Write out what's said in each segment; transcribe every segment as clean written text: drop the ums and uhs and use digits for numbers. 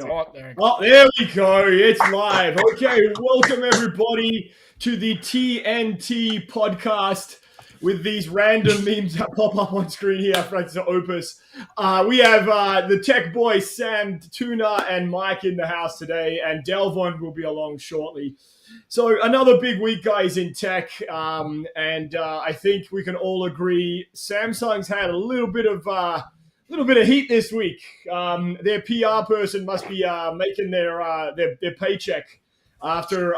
not there. Oh, there we go. It's live. Okay, welcome everybody to the TNT Podcast with these random memes that pop up on screen here. Francis Opus. We have the tech boys Sam, Tuna, and Mike in the house today, and Delvon will be along shortly. So another big week, guys, in tech, and I think we can all agree Samsung's had a little bit of heat this week. Their PR person must be making their paycheck after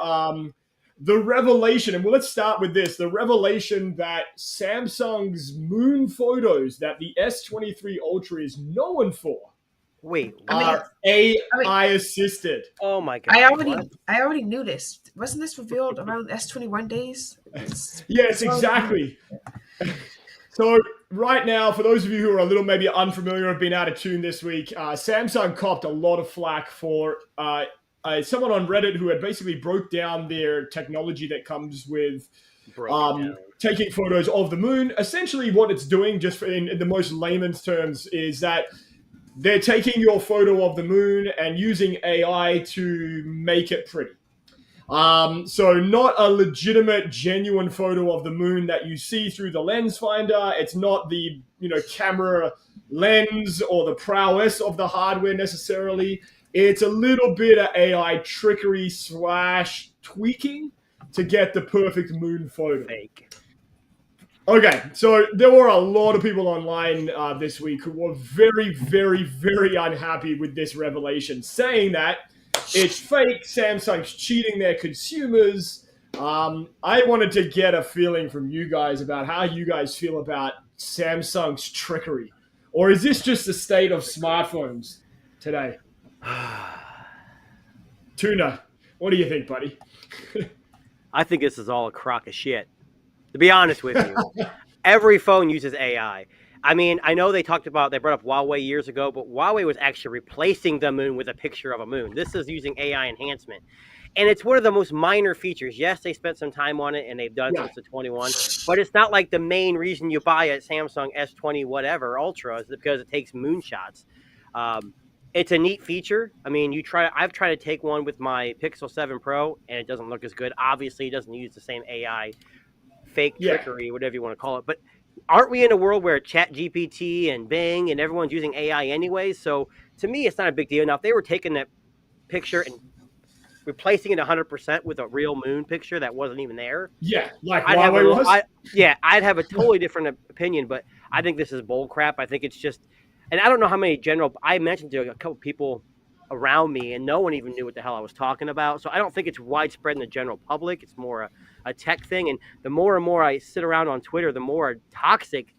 the revelation. And well, let's start with this: the revelation that Samsung's moon photos that the S23 Ultra is known for. Wait, are AI assisted. Oh my god! I already knew this. Wasn't this revealed around S21 days? Yes, exactly. So right now, for those of you who are a little maybe unfamiliar or have been out of tune this week, Samsung copped a lot of flack for someone on Reddit who had basically broke down their technology that comes with taking photos of the moon. Essentially what it's doing, just in the most layman's terms, is that they're taking your photo of the moon and using AI to make it pretty. So not a legitimate, genuine photo of the moon that you see through the lens finder. It's not the camera lens or the prowess of the hardware necessarily. It's a little bit of AI trickery / tweaking to get the perfect moon photo. Fake. Okay, so there were a lot of people online this week who were very, very, very unhappy with this revelation, saying that it's fake, Samsung's cheating their consumers. I wanted to get a feeling from you guys about how you guys feel about Samsung's trickery. Or is this just the state of smartphones today? Tuna, what do you think, buddy? I think this is all a crock of shit. To be honest with you, every phone uses AI. I mean, I know they brought up Huawei years ago, but Huawei was actually replacing the moon with a picture of a moon. This is using AI enhancement. And it's one of the most minor features. Yes, they spent some time on it, and they've done since the 21, but it's not like the main reason you buy a Samsung S20 whatever Ultra is because it takes moonshots. It's a neat feature. I mean, I've tried to take one with my Pixel 7 Pro, and it doesn't look as good. Obviously, it doesn't use the same AI, fake trickery, whatever you want to call it. But aren't we in a world where ChatGPT and Bing and everyone's using AI anyways? So to me, it's not a big deal. Now, if they were taking that picture and replacing it 100% with a real moon picture that wasn't even there, I'd have a totally different opinion. But I think this is bull crap. I think it's just, and I don't know how many I mentioned to a couple people around me, and no one even knew what the hell I was talking about. So I don't think it's widespread in the general public. It's more a tech thing. And the more and more I sit around on Twitter, the more toxic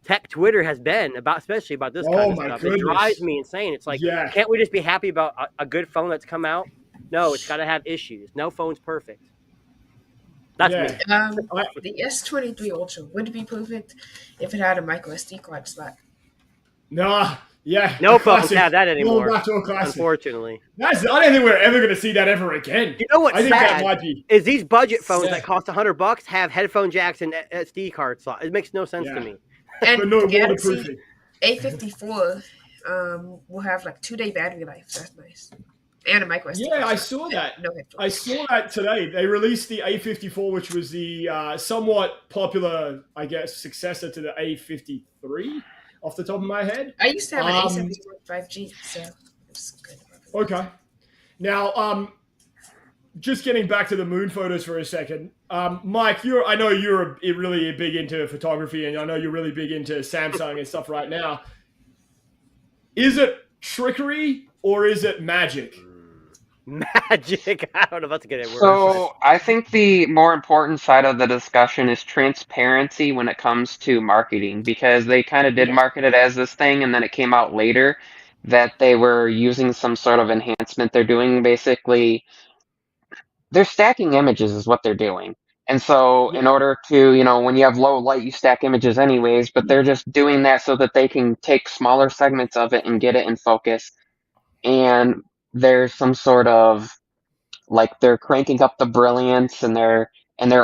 tech Twitter has been especially about this kind of stuff. Goodness. It drives me insane. It's like, can't we just be happy about a good phone that's come out? No, it's got to have issues. No phone's perfect. That's me. The S23 Ultra would be perfect if it had a micro SD card slot. Nah. Yeah, no phones have that anymore. Back to a classic. Unfortunately, I don't think we're ever going to see that ever again. You know what's I think sad that might be is these budget phones that cost $100 have headphone jacks and SD card slot. It makes no sense to me. And but no Galaxy A54 will have like 2-day battery life. That's nice. And a micro SD card. I saw that. I saw that today. They released the A54, which was the somewhat popular, I guess, successor to the A53. Off the top of my head, I used to have an A74 5G, so it's good. Okay. Now, just getting back to the moon photos for a second, Mike, I know you're really big into photography, and I know you're really big into Samsung and stuff right now. Is it trickery or is it magic? Magic. I don't know if that's a good word. So I think the more important side of the discussion is transparency when it comes to marketing, because they kind of did market it as this thing, and then it came out later that they were using some sort of enhancement. They're doing basically, they're stacking images is what they're doing. And so in order to, when you have low light, you stack images anyways, but they're just doing that so that they can take smaller segments of it and get it in focus. And there's some sort of, like, they're cranking up the brilliance and they're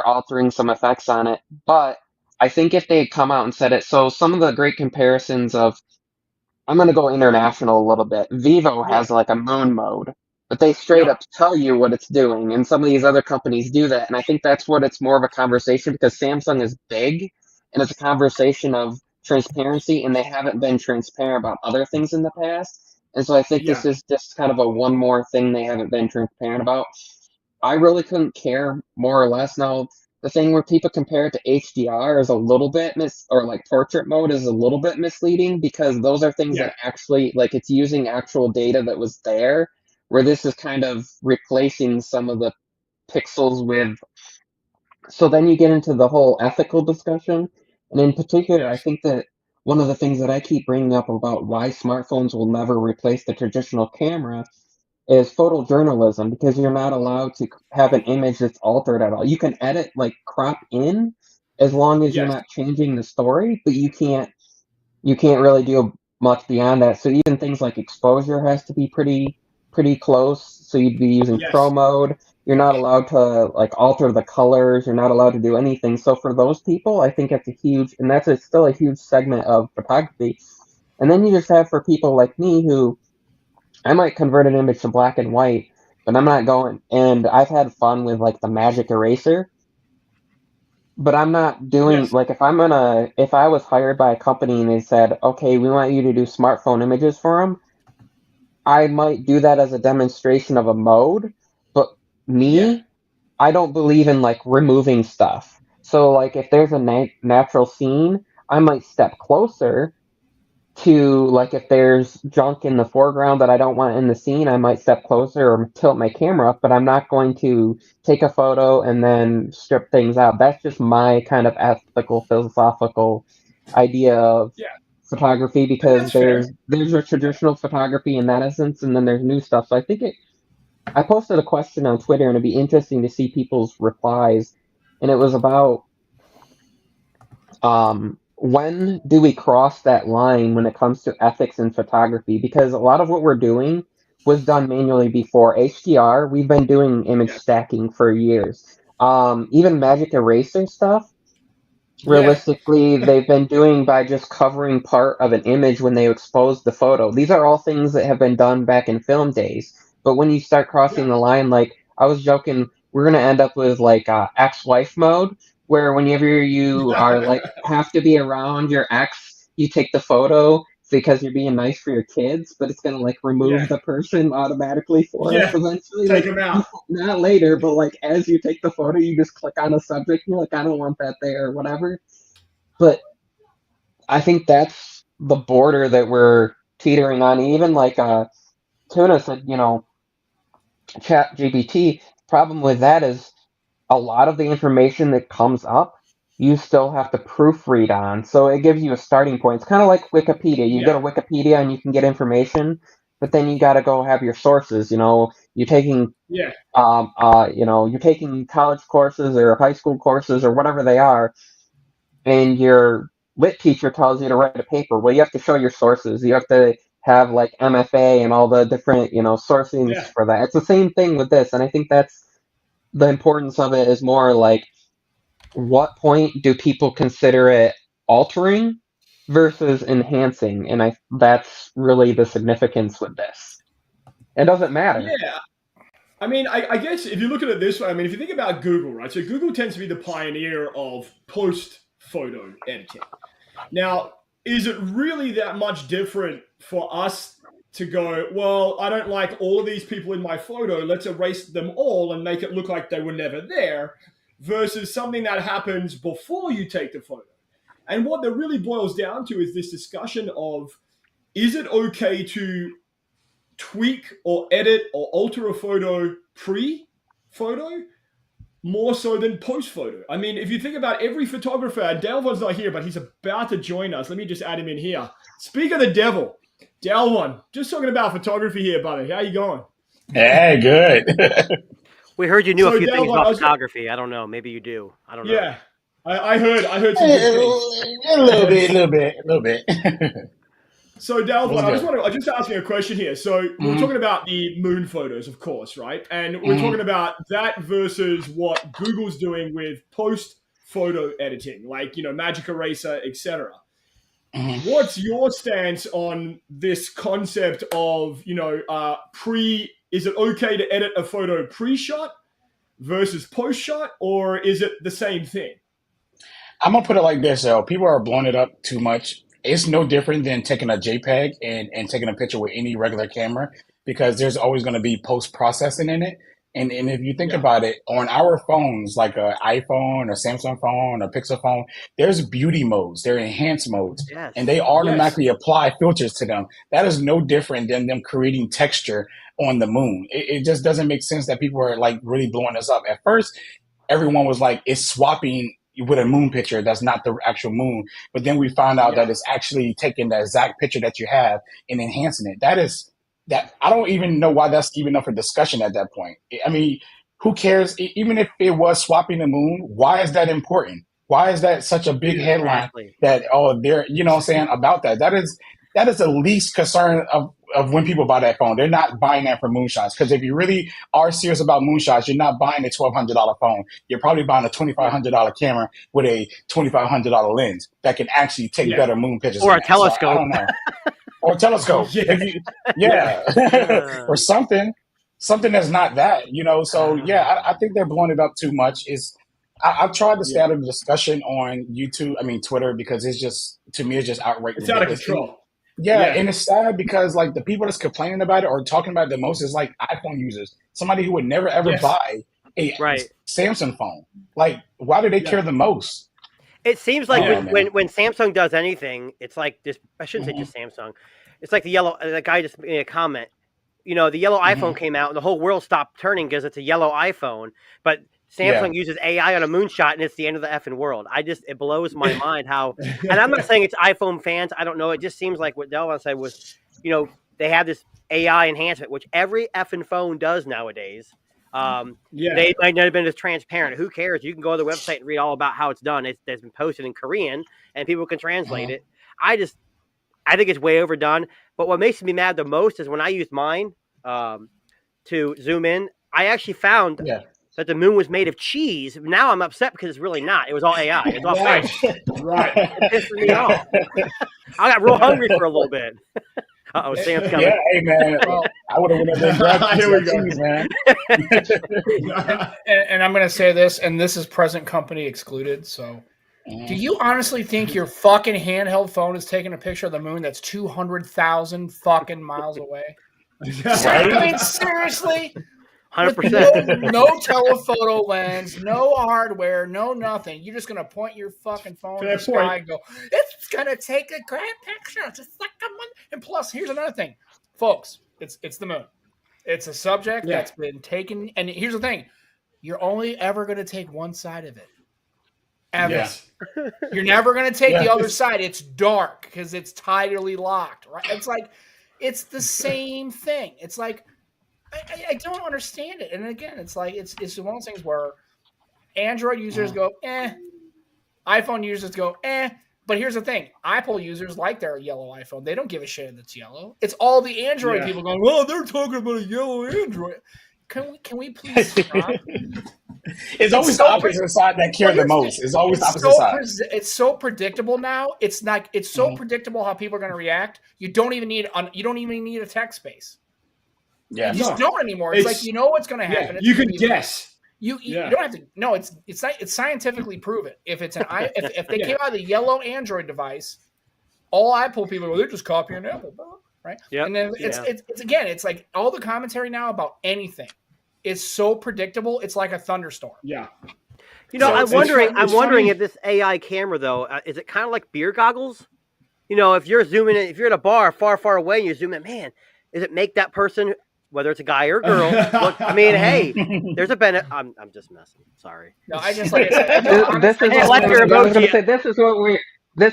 altering some effects on it. But I think if they had come out and said it, so some of the great comparisons of I'm gonna go international a little bit. Vivo Yeah. has like a moon mode, but they straight Yep. up tell you what it's doing, and some of these other companies do that, and I think that's what it's more of a conversation because Samsung is big, and it's a conversation of transparency, and they haven't been transparent about other things in the past, and so I think Yeah. this is just kind of a one more thing they haven't been transparent about. I really couldn't care more or less. Now, the thing where people compare it to HDR is a little bit or like portrait mode is a little bit misleading because those are things Yeah. that actually, like, it's using actual data that was there, where this is kind of replacing some of the pixels with. So then you get into the whole ethical discussion. And in particular, I Yes. think that one of the things that I keep bringing up about why smartphones will never replace the traditional camera is photojournalism because you're not allowed to have an image that's altered at all. You can edit, like crop in, as long as you're Yes. not changing the story, but you can't really do much beyond that. So even things like exposure has to be pretty close. So you'd be using pro Yes. mode. You're not allowed to like alter the colors. You're not allowed to do anything. So for those people, I think it's a huge, and still a huge segment of photography. And then you just have for people like me who I might convert an image to black and white, but I'm not going. And I've had fun with like the magic eraser, but I'm not doing Yes. like if I was hired by a company and they said, okay, we want you to do smartphone images for them, I might do that as a demonstration of a mode. But Yeah. me, I don't believe in like removing stuff. So like if there's a natural scene, I might step closer to like if there's junk in the foreground that I don't want in the scene, I might step closer or tilt my camera up, but I'm not going to take a photo and then strip things out. That's just my kind of ethical, philosophical idea of Yeah. photography And because that's fair. there's a traditional photography in that essence and then there's new stuff. So I posted a question on Twitter and it'd be interesting to see people's replies. And it was about when do we cross that line when it comes to ethics in photography? Because a lot of what we're doing was done manually before HDR. We've been doing image Yes. stacking for years. Even magic eraser stuff, Yeah. realistically, they've been doing by just covering part of an image when they expose the photo. These are all things that have been done back in film days. But when you start Yeah. crossing the line, like I was joking, we're gonna end up with like ex-wife mode, where whenever you are like have to be around your ex, you take the photo because you're being nice for your kids, but it's gonna like remove Yeah. the person automatically for us Yeah. eventually. Take Like them out. not later, but like as you take the photo, you just click on a subject and you're like, I don't want that there or whatever. But I think that's the border that we're teetering on. Even like Tuna said, Chat GPT. Problem with that is a lot of the information that comes up, you still have to proofread on. So it gives you a starting point. It's kind of like Wikipedia. You go Yeah. to Wikipedia and you can get information, but then you got to go have your sources. You're taking Yeah. you're taking college courses or high school courses or whatever they are, and your lit teacher tells you to write a paper. Well, you have to show your sources. You have to have like MFA and all the different, sourcings Yeah. for that. It's the same thing with this, and I think that's the importance of it is more like what point do people consider it altering versus enhancing, and that's really the significance with this. It doesn't matter. Yeah. I mean, I guess if you look at it this way, I mean, if you think about Google, right? So Google tends to be the pioneer of post photo editing. Now, is it really that much different for us to go, well, I don't like all of these people in my photo, let's erase them all and make it look like they were never there, versus something that happens before you take the photo? And what that really boils down to is this discussion of, is it okay to tweak or edit or alter a photo pre-photo more so than post-photo? I mean, if you think about every photographer, Delvin's not here, but he's about to join us. Let me just add him in here. Speak of the devil, Delvin, just talking about photography here, buddy. How you going? Hey, good. We heard you knew a So few things Delvin, about photography. I don't know. Maybe you do. I don't know. yeah, I heard some a good things. little bit, a little bit. So Delvin, What's good? I just asking a question here. So we're Mm-hmm. talking about the moon photos, of course, right? And we're Mm-hmm. talking about that versus what Google's doing with post photo editing, like magic eraser, etc. What's your stance on this concept of, is it okay to edit a photo pre-shot versus post-shot, or is it the same thing? I'm gonna put it like this, though. People are blowing it up too much. It's no different than taking a JPEG and taking a picture with any regular camera because there's always going to be post processing in it. And if you think about it, on our phones, like an iPhone, a Samsung phone, a Pixel phone, there's beauty modes, there are enhanced modes, and they automatically apply filters to them. That is no different than them creating texture on the moon. It just doesn't make sense that people are like really blowing this up. At first, everyone was like, it's swapping with a moon picture that's not the actual moon. But then we found out that it's actually taking the exact picture that you have and enhancing it. That I don't even know why that's even up for discussion at that point. I mean, who cares? Even if it was swapping the moon, why is that important? Why is that such a big headline that, they're, you know what I'm saying, about that? That is the least concern of when people buy that phone. They're not buying that for moonshots. Because if you really are serious about moonshots, you're not buying a $1,200 phone. You're probably buying a $2,500 camera with a $2,500 lens that can actually take better moon pictures. Or a telescope. So, I don't know. Or a telescope. Or something that's not that, So, I think they're blowing it up too much. I've tried to stay out of the discussion on Twitter, because it's just, to me, it's just outright. It's out of control. And it's sad because like the people that's complaining about it or talking about it the most is like iPhone users, somebody who would never ever buy a Samsung phone. Like, why do they care the most? It seems like when Samsung does anything, it's like this. I shouldn't say just Samsung. It's like the guy just made a comment. The yellow iPhone came out and the whole world stopped turning because it's a yellow iPhone. But Samsung uses AI on a moonshot and it's the end of the effing world. It blows my mind how, and I'm not saying it's iPhone fans. I don't know. It just seems like what Delvon said was, they have this AI enhancement, which every effing phone does nowadays. They might not have been as transparent. Who cares? You can go to the website and read all about how it's done. It's been posted in Korean and people can translate it. I think it's way overdone. But what makes me mad the most is when I used mine to zoom in, I actually found that the moon was made of cheese. Now I'm upset because it's really not. It was all AI. It was all fake. Right. It pissed me off. I got real hungry for a little bit. Uh-oh, Sam's coming. Yeah, hey, man. I would have went up there and grabbed cheese, man. And I'm going to say this, and this is present company excluded, so... Do you honestly think your fucking handheld phone is taking a picture of the moon that's 200,000 fucking miles away? I mean, seriously? 100%. No telephoto lens, no hardware, no nothing. You're just going to point your fucking phone in the sky and go, it's going to take a great picture. Just like a moon. And plus, here's another thing. Folks, it's the moon. It's a subject that's been taken. And here's the thing. You're only ever going to take one side of it. Ever. Yes. You're never going to take the other side. It's dark because it's tidally locked, right? It's like, it's the same thing. It's like, I don't understand it. And again, it's like, it's one of those things where Android users go, iPhone users go, But here's the thing. Apple users like their yellow iPhone. They don't give a shit if it's yellow. It's all the Android people going, well, they're talking about a yellow Android. Can we please stop? It's always the opposite side that care the most. It's always the opposite side. It's so predictable now. It's so predictable how people are going to react. You don't even need a text space. Yeah, you just don't anymore. It's like, you know what's going to happen. You can guess. You don't have to. No, it's scientifically proven. If it's if they came out of the yellow Android device, all Apple people go, they're just copying Apple, right? Yeah. And then it's like all the commentary now about anything. It's so predictable. It's like a thunderstorm. Yeah. I'm wondering if this AI camera though, is it kind of like beer goggles? If you're zooming in, if you're at a bar far, far away, and you zoom in, man, does it make that person, whether it's a guy or a girl, look, I mean, hey, there's a benefit. I'm just messing. Sorry. No, I just like I said, this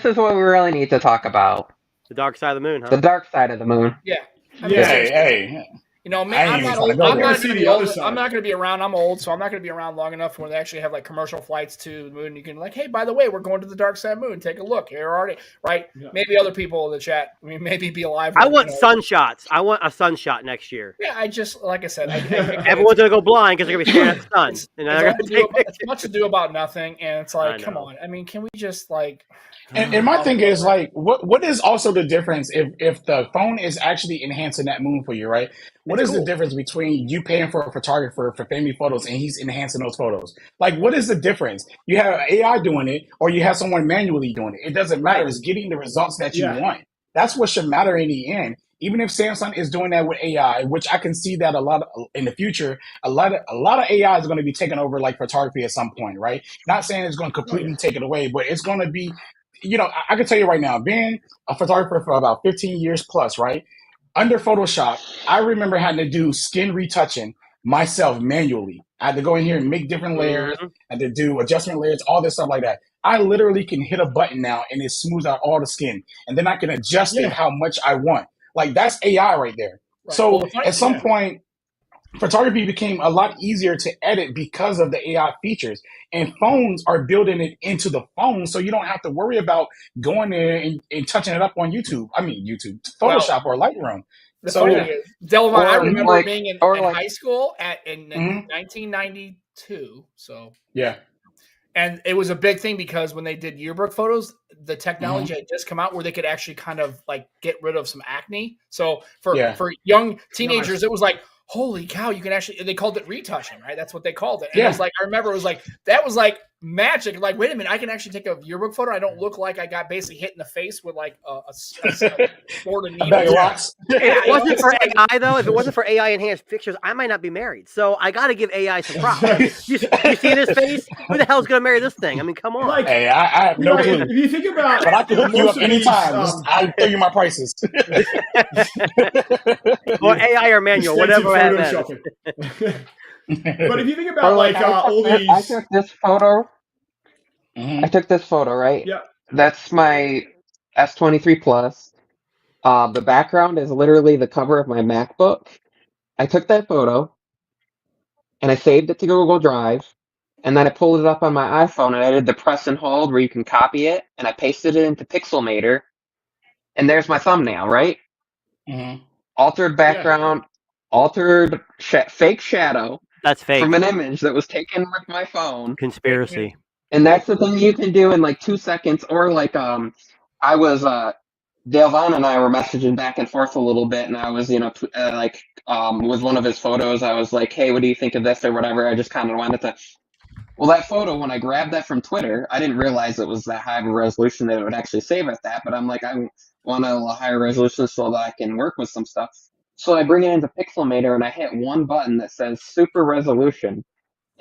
is what we really need to talk about. The dark side of the moon, huh? The dark side of the moon. Yeah. Hey. You know, I man, ain't I'm even not trying to old. go I'm there. not See going to the be other old. side. I'm not going to be around. I'm old, so I'm not going to be around long enough when they actually have like commercial flights to the moon. You can like, hey, by the way, we're going to the dark side moon. Take a look. You're already right. Yeah. Maybe other people in the chat. I mean, maybe be alive. I want sun shots. I want a sun shot next year. Yeah, I just like I said, I Everyone's gonna go blind because they're gonna be staring at the sun. It's much ado about nothing, and it's like, come on. I mean, can we just like? And my thing is like, what is also the difference if the phone is actually enhancing that moon for you, right? What is the difference between you paying for a photographer for family photos and he's enhancing those photos? Like, what is the difference? You have AI doing it, or you have someone manually doing it. It doesn't matter. It's getting the results that you want. That's what should matter in the end. Even if Samsung is doing that with AI, which I can see that a lot in the future, a lot of AI is going to be taking over like photography at some point, right? Not saying it's going to completely take it away, but it's going to be, you know, I can tell you right now, being a photographer for about 15 years plus, right? Under Photoshop, I remember having to do skin retouching myself manually. I had to go in here and make different layers. I had to do adjustment layers, all this stuff like that. I literally can hit a button now and it smooths out all the skin. And then I can adjust it how much I want. Like, that's AI right there. Right. So at some point, photography became a lot easier to edit because of the AI features. And phones are building it into the phone, so you don't have to worry about going there and touching it up on YouTube. I mean, YouTube, Photoshop, or Lightroom. The funny thing is, Delvon, I remember being in high school in 1992. So yeah. And it was a big thing because when they did yearbook photos, the technology had just come out where they could actually kind of like get rid of some acne. So for young teenagers, it was like, holy cow, you can actually, they called it retouching, right? That's what they called it. And it was like, I remember it was like, that was like magic. Like, wait a minute, I can actually take a yearbook photo. I don't look like I got basically hit in the face with like a board of needles. If it wasn't for AI though, if it wasn't for AI enhanced pictures, I might not be married. So I got to give AI some props. you see this face? Who the hell's going to marry this thing? I mean, come on. Like, hey, I have no clue. If you think about, but I can hook you up anytime. I'll tell you my prices. Or AI or manual, whatever. But if you think about all these, I took this photo. I took this photo, right? Yeah. That's my S23 Plus. The background is literally the cover of my MacBook. I took that photo and I saved it to Google Drive, and then I pulled it up on my iPhone and I did the press and hold where you can copy it, and I pasted it into Pixelmator, and there's my thumbnail, right? Altered background, altered fake shadow. That's fake. From an image that was taken with my phone. Conspiracy. And that's the thing you can do in like 2 seconds. Or like, I was, Delvon and I were messaging back and forth a little bit, and I was, with one of his photos, I was like, hey, what do you think of this or whatever? I just kind of wanted to. Well, that photo, when I grabbed that from Twitter, I didn't realize it was that high of a resolution that it would actually save at that. But I'm like, I want a higher resolution so that I can work with some stuff. So I bring it into Pixelmator and I hit one button that says super resolution,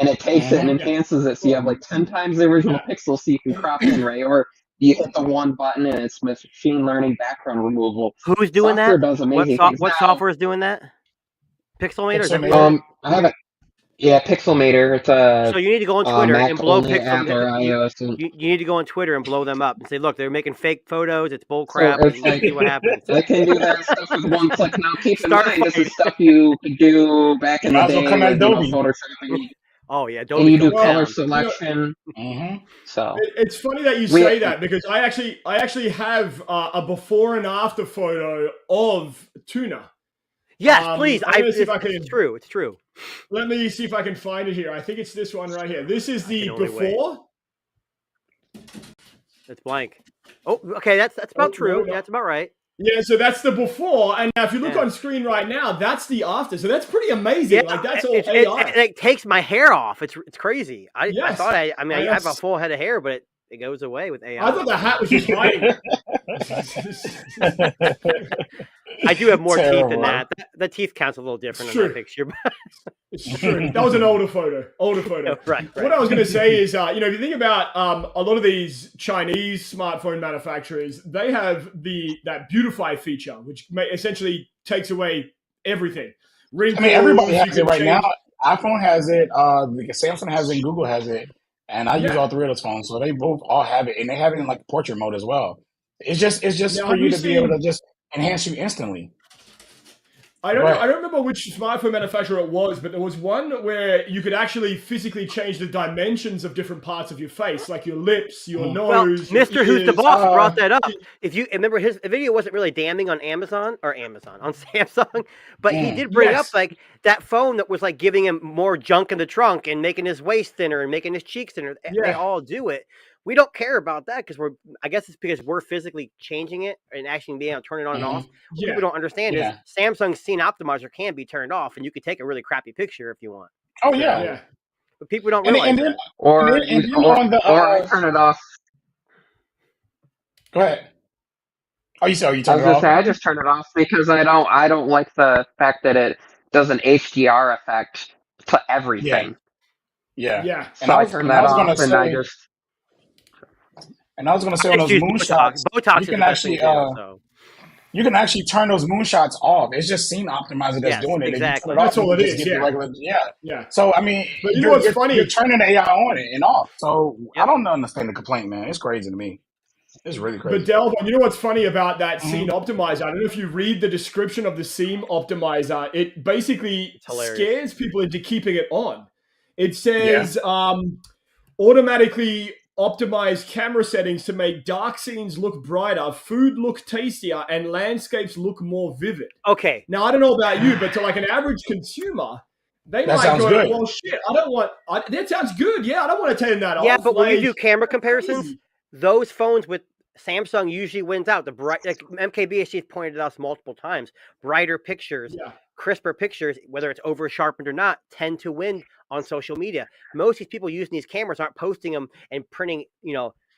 and it takes it and enhances it. So you have like 10 times the original pixels so you can crop in, right? Or you hit the one button and it's machine learning background removal. Who's doing software that? Does amazing what software is doing that? Pixelmator? I have it. Yeah, Pixelmator. It's a. So you need to go on Twitter and blow Pixelmator. You need to go on Twitter and blow them up and say, "Look, they're making fake photos. It's bull crap." So see what happens. I can do that stuff with one click. Now, keep in mind, this is stuff you could do back in the day with Photoshopping. Oh yeah, Adobe. And you do color selection. So it's funny that you say that because I actually have a before and after photo of Tuna. Yes, please. It's true. It's true. Let me see if I can find it here. I think it's this one right here. This is the before. It's blank. Oh, okay. That's about true. No. That's about right. Yeah, so that's the before, and now if you look on screen right now, that's the after. So that's pretty amazing. Yeah, that's all AI. It takes my hair off. It's crazy. I thought I have a full head of hair, but it goes away with AI. I thought the hat was just hiding. I do have more teeth than that. The teeth count's a little different in that picture. It's true. That was an older photo. Right. What I was going to say is, if you think about a lot of these Chinese smartphone manufacturers, they have that beautify feature, which essentially takes away everything. Everybody has it right now. iPhone has it. Samsung has it. And Google has it. And I use all three of those phones, so they both all have it, and they have it in like portrait mode as well. It's just for you to be able to just enhance you instantly. I don't remember which smartphone manufacturer it was, but there was one where you could actually physically change the dimensions of different parts of your face, like your lips, your nose. Well, Mr. Who's the Boss brought that up. he- If you remember, his video wasn't really damning on on Samsung, but he did bring up like that phone that was like giving him more junk in the trunk and making his waist thinner and making his cheeks thinner. They all do it. We don't care about that because I guess it's because we're physically changing it and actually being able to turn it on and off. What people don't understand is Samsung's scene optimizer can be turned off and you could take a really crappy picture if you want. Oh yeah. But people don't realize that. Or I turn it off. Go ahead. Oh, you turn it off? I just turn it off because I don't like the fact that it does an HDR effect to everything. Yeah. So I turn that off and I just. And I was going to say on those moonshots, Botox you can actually you can actually turn those moonshots off. It's just scene optimizer that's doing it. Exactly. And you turn it off, that's all it is. Yeah. So I mean, but you know what's funny? You're turning the AI on and off. So I don't understand the complaint, man. It's crazy to me. It's really crazy. But Delvon, you know what's funny about that scene optimizer? I don't know if you read the description of the scene optimizer. It basically scares people into keeping it on. It says automatically optimize camera settings to make dark scenes look brighter, food look tastier, and landscapes look more vivid. Okay. Now, I don't know about you, but to like an average consumer, they might go, well, shit, that sounds good. Yeah, I don't want to turn that off. Yeah, but when you do camera comparisons, those phones with Samsung usually wins out. The bright, like MKBHD has pointed out multiple times, brighter pictures, crisper pictures, whether it's over sharpened or not, tend to win on social media. Most of these people using these cameras aren't posting them and printing,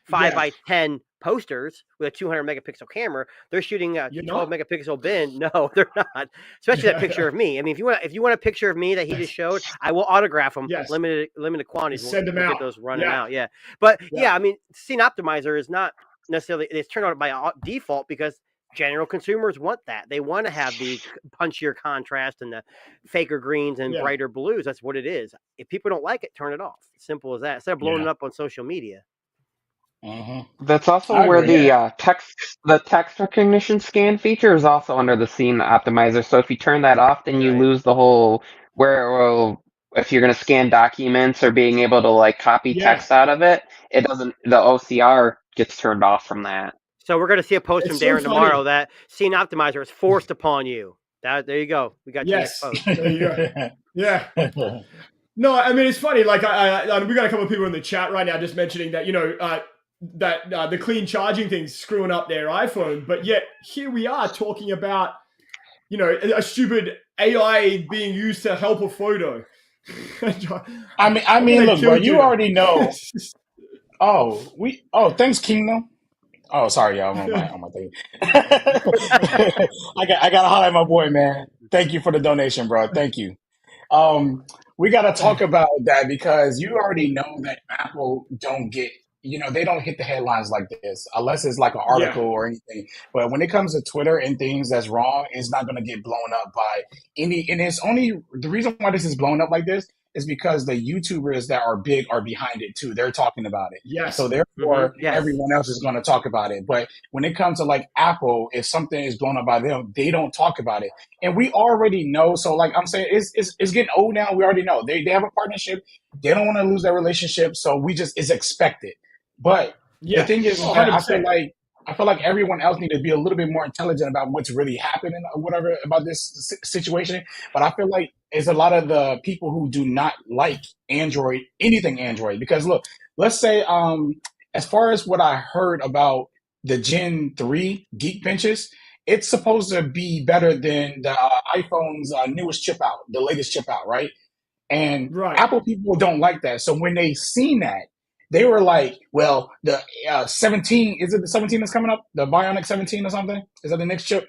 5x10 posters with a 200 megapixel camera. They're shooting a 12 megapixel bin. No, they're not. Especially that picture of me. I mean, if you want a picture of me that he just showed, I will autograph them. Limited quantities. Send them out. Get those running out. Yeah. But I mean, scene optimizer is not necessarily, it's turned on by default because general consumers want that. They want to have the punchier contrast and the faker greens and brighter blues. That's what it is. If people don't like it, turn it off. Simple as that. Instead of blowing it up on social media. That's also where the text recognition scan feature is also under the scene optimizer. So if you turn that off, then you lose the whole if you're going to scan documents or being able to like copy text out of it, it doesn't. The OCR gets turned off from that. So we're going to see a post from Darren tomorrow that scene optimizer is forced upon you. There you go. We got your next post. There you go. Yeah. No, I mean, it's funny. Like, we got a couple of people in the chat right now just mentioning that, that the clean charging thing's screwing up their iPhone. But yet here we are talking about, a stupid AI being used to help a photo. I mean, look, bro, you already know. Thanks, Kingdom. Oh, sorry, y'all. I'm on my thing. I got to highlight my boy, man. Thank you for the donation, bro. Thank you. We got to talk about that because you already know that Apple don't get, they don't hit the headlines like this unless it's like an article or anything. But when it comes to Twitter and things that's wrong, it's not going to get blown up by any. And it's only the reason why this is blown up like this is because the YouTubers that are big are behind it too. They're talking about it. Yes. So therefore, everyone else is going to talk about it. But when it comes to like Apple, if something is blown up by them, they don't talk about it. And we already know. So like I'm saying, it's getting old now. We already know they have a partnership. They don't want to lose their relationship. So it's expected. But the thing is, I feel like everyone else need to be a little bit more intelligent about what's really happening or whatever about this situation. But I feel like it's a lot of the people who do not like anything Android. Because look, let's say as far as what I heard about the Gen 3 Geekbenches, it's supposed to be better than the iPhone's newest chip out, the latest chip out, right? And Apple people don't like that. So when they seen that, they were like, well, the 17, is it the 17 that's coming up? The Bionic 17 or something? Is that the next chip?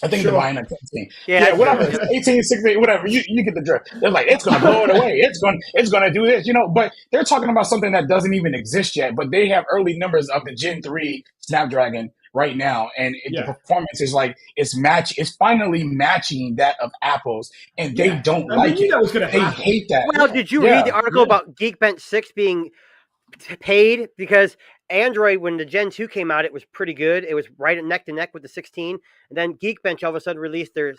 I think the Bionic 17. Yeah, whatever. 18, 16, whatever. You get the drift. They're like, it's going to blow it away. It's going to do this, But they're talking about something that doesn't even exist yet. But they have early numbers of the Gen 3 Snapdragon right now. And the performance is like, it's finally matching that of Apple's. And they don't like it. They hate that. Well, did you read the article about Geekbench 6 being paid? Because Android, when the Gen 2 came out, it was pretty good. It was right neck to neck with the 16. And then Geekbench all of a sudden released their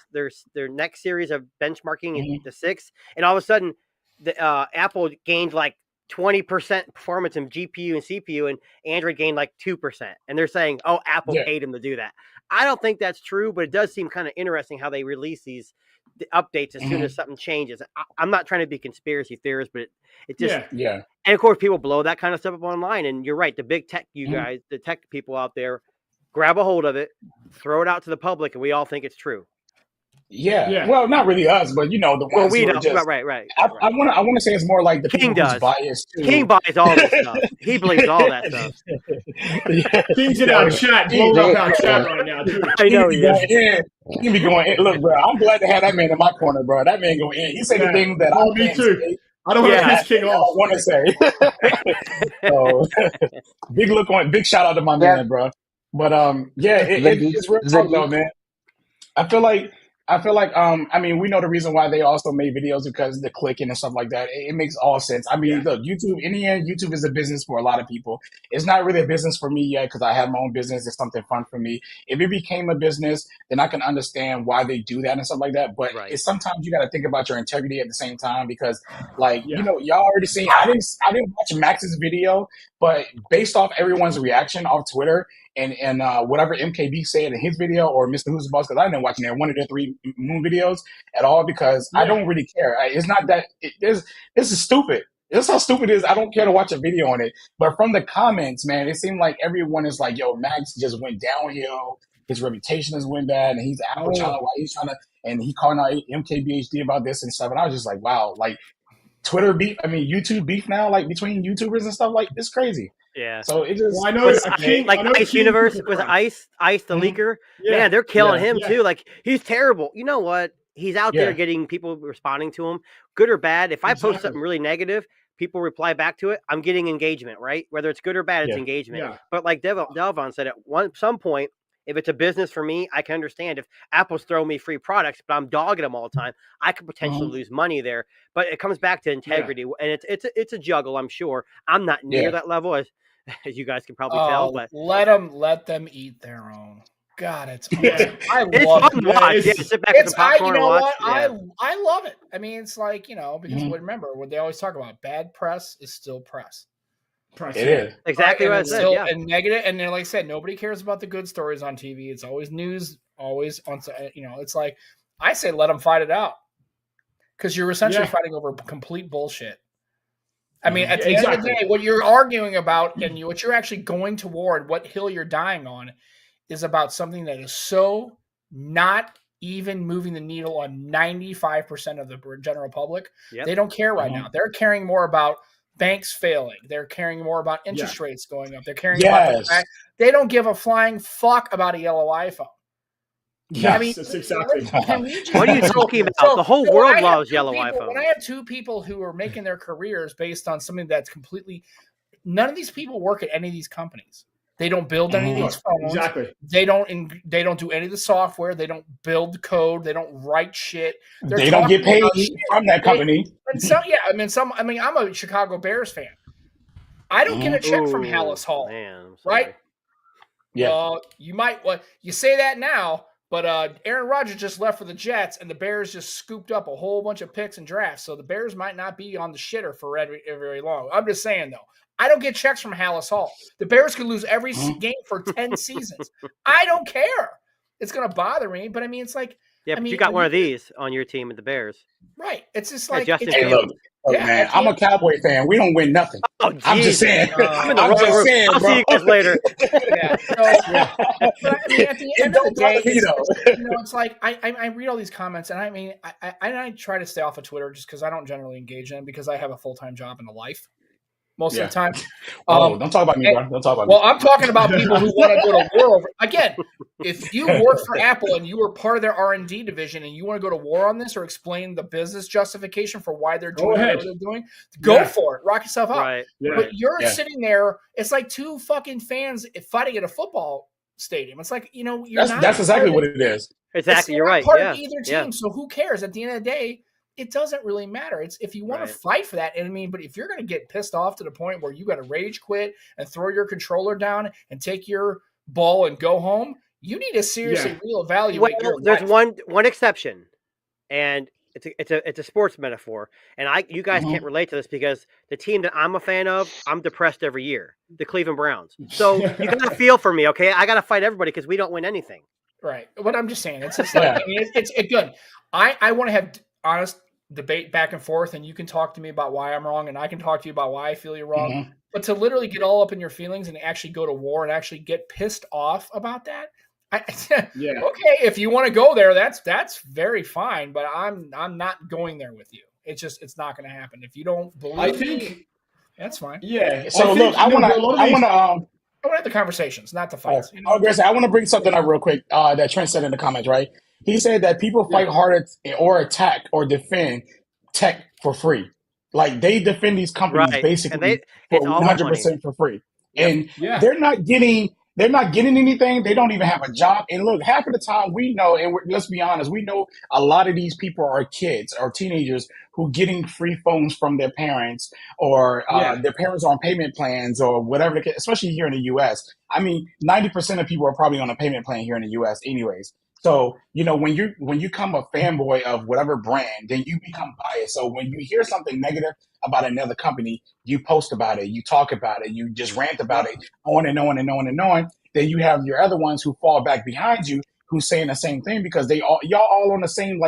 next series of benchmarking in the 6. And all of a sudden, the Apple gained like 20% performance in GPU and CPU, and Android gained like 2%. And they're saying, oh, Apple paid them to do that. I don't think that's true, but it does seem kind of interesting how they release these updates as soon as something changes. I'm not trying to be conspiracy theorist, but it just And of course, people blow that kind of stuff up online. And you're right, the big tech guys, the tech people out there, grab a hold of it, throw it out to the public, and we all think it's true. Yeah. Well, not really us, but the ones we who are don't. just Right. I want to say it's more like the King people does. who's biased too. King buys all this stuff. He believes all that stuff. King's in our chat, blowing up our chat right now, too. I know he is. He be going in. Look, bro, I'm glad to have that man in my corner, bro. That man going in. He said the things that I me can't too. say. I don't want to piss King I off. want to say. So, big shout out to my man, bro. But it's real talk though, man. I feel like I mean, we know the reason why they also made videos because the clicking and stuff like that. It makes all sense. I mean, look, YouTube, in the end, YouTube is a business for a lot of people. It's not really a business for me yet because I have my own business. It's something fun for me. If it became a business, then I can understand why they do that and stuff like that. But it's sometimes you got to think about your integrity at the same time because, like, y'all already seen. I didn't watch Max's video, but based off everyone's reaction off Twitter, and whatever MKB said in his video or Mr. Who's the Boss, because I didn't watch one of their 3 Moon videos at all because I don't really care. It's not that this is stupid. This is how stupid it is. I don't care to watch a video on it. But from the comments, man, it seemed like everyone is like, yo, Max just went downhill. His reputation has went bad, and he's Apple China while he's trying to, and he calling out MKBHD about this and stuff. And I was just like, wow, like Twitter beef, I mean, YouTube beef now, like between YouTubers and stuff, like it's crazy. Yeah. So it just. Well, I know, Ice Universe with Ice the leaker. Man, they're killing him too. Like he's terrible. You know what? He's out there getting people responding to him, good or bad. If I post something really negative, people reply back to it. I'm getting engagement, right? Whether it's good or bad, it's engagement. Yeah. But like Delvon said, at some point, if it's a business for me, I can understand if Apple's throwing me free products, but I'm dogging them all the time, I could potentially lose money there. But it comes back to integrity, and it's a juggle. I'm sure I'm not near that level as you guys can probably tell. But let them eat their own. God, it's I it's love fun to watch. Sit back with some popcorn and watch. I love it. I mean, it's like because remember what they always talk about: bad press is still press. It is exactly what I said. And negative, and then, like I said, nobody cares about the good stories on TV. It's always news, always on. It's like I say, let them fight it out because you're essentially fighting over complete bullshit. I mean, at the end of the day, what you're arguing about and what you're actually going toward, what hill you're dying on, is about something that is so not even moving the needle on 95% of the general public. Yep. They don't care right now. They're caring more about banks failing. They're caring more about interest rates going up. They're caring about the fact they don't give a flying fuck about a yellow iPhone. Yes, I mean, that's exactly. What are you talking about? The whole world loves yellow iPhone. When I have 2 people who are making their careers based on something that's completely, none of these people work at any of these companies. They don't build any of these phones. Exactly. They don't do any of the software. They don't build code. They don't write shit. They don't get paid from that company. I'm a Chicago Bears fan. I don't get a check from Hallis Hall. Man, right? Yeah. You say that now, but Aaron Rodgers just left for the Jets, and the Bears just scooped up a whole bunch of picks and drafts. So the Bears might not be on the shitter for very long. I'm just saying, though. I don't get checks from Hallis Hall. The Bears could lose every game for 10 seasons. I don't care. It's going to bother me, but I mean, it's like. Yeah, but you got one of these on your team with the Bears. Right. It's just like. Hey, look, man, I'm a Cowboy fan. We don't win nothing. Oh, I'm just saying. I'm just saying, bro. I'll see you guys later. But I mean, at the end of the day, it's like I read all these comments, and I mean, I try to stay off of Twitter just because I don't generally engage in it because I have a full-time job and a life. Most of the time. Don't talk about me, bro. Don't talk about me. Well, I'm talking about people who want to go to war over. Again, if you work for Apple and you were part of their R&D division and you want to go to war on this or explain the business justification for why they're doing what they're doing, go for it. Rock yourself out. Right. But you're sitting there. It's like 2 fucking fans fighting at a football stadium. It's like, you're that's exactly what it is. Exactly. You're right. Part of either team. So who cares? At the end of the day, it doesn't really matter. It's if you want to fight for that. And I mean, but if you're going to get pissed off to the point where you got to rage quit and throw your controller down and take your ball and go home, you need to seriously reevaluate your life. There's one exception, and it's a sports metaphor. And you guys can't relate to this because the team that I'm a fan of, I'm depressed every year, the Cleveland Browns. So you got to feel for me, okay? I got to fight everybody because we don't win anything. Right. But I'm just saying, it's just like, I mean, it's good. I want to have honest debate back and forth, and you can talk to me about why I'm wrong, and I can talk to you about why I feel you're wrong. But to literally get all up in your feelings and actually go to war and actually get pissed off about that, okay, if you want to go there, that's very fine. But I'm not going there with you. It's not going to happen. If you don't believe me, that's fine. Yeah. So look, I want to have the conversations, not the fights. I want to bring something up real quick that Trent said in the comments, right? He said that people fight harder or attack or defend tech for free. Like they defend these companies basically for 100% for free. And they're not getting anything. They don't even have a job. And look, half of the time we know, and let's be honest, we know a lot of these people are kids or teenagers who getting free phones from their parents or their parents are on payment plans or whatever, especially here in the U.S. I mean, 90% of people are probably on a payment plan here in the U.S. anyways. So, when you become a fanboy of whatever brand, then you become biased. So when you hear something negative about another company, you post about it, you talk about it, you just rant about it on and on and on and on. Then you have your other ones who fall back behind you who's saying the same thing because y'all all on the same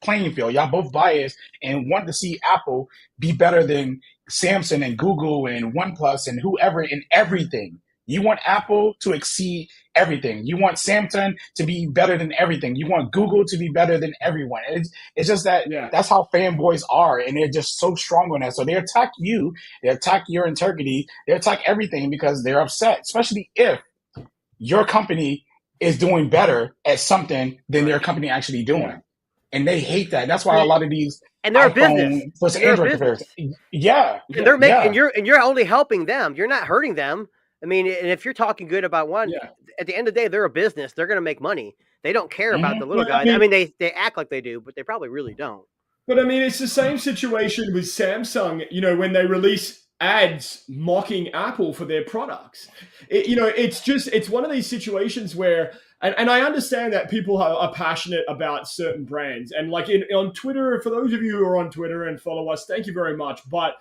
playing field. Y'all both biased and want to see Apple be better than Samsung and Google and OnePlus and whoever in everything. You want Apple to exceed everything. You want Samsung to be better than everything. You want Google to be better than everyone. It's just that that's how fanboys are, and they're just so strong on that. So they attack you, they attack your integrity, they attack everything because they're upset, especially if your company is doing better at something than their company actually doing. And they hate that. That's why a lot of these and they're a business. Android comparison. Yeah. And they're making and you're only helping them. You're not hurting them. I mean, and if you're talking good about one, at the end of the day, they're a business. They're going to make money. They don't care about the little guys. I mean, they act like they do, but they probably really don't. But I mean, it's the same situation with Samsung, when they release ads mocking Apple for their products. It's one of these situations where, and I understand that people are passionate about certain brands. And like on Twitter, for those of you who are on Twitter and follow us, thank you very much. But,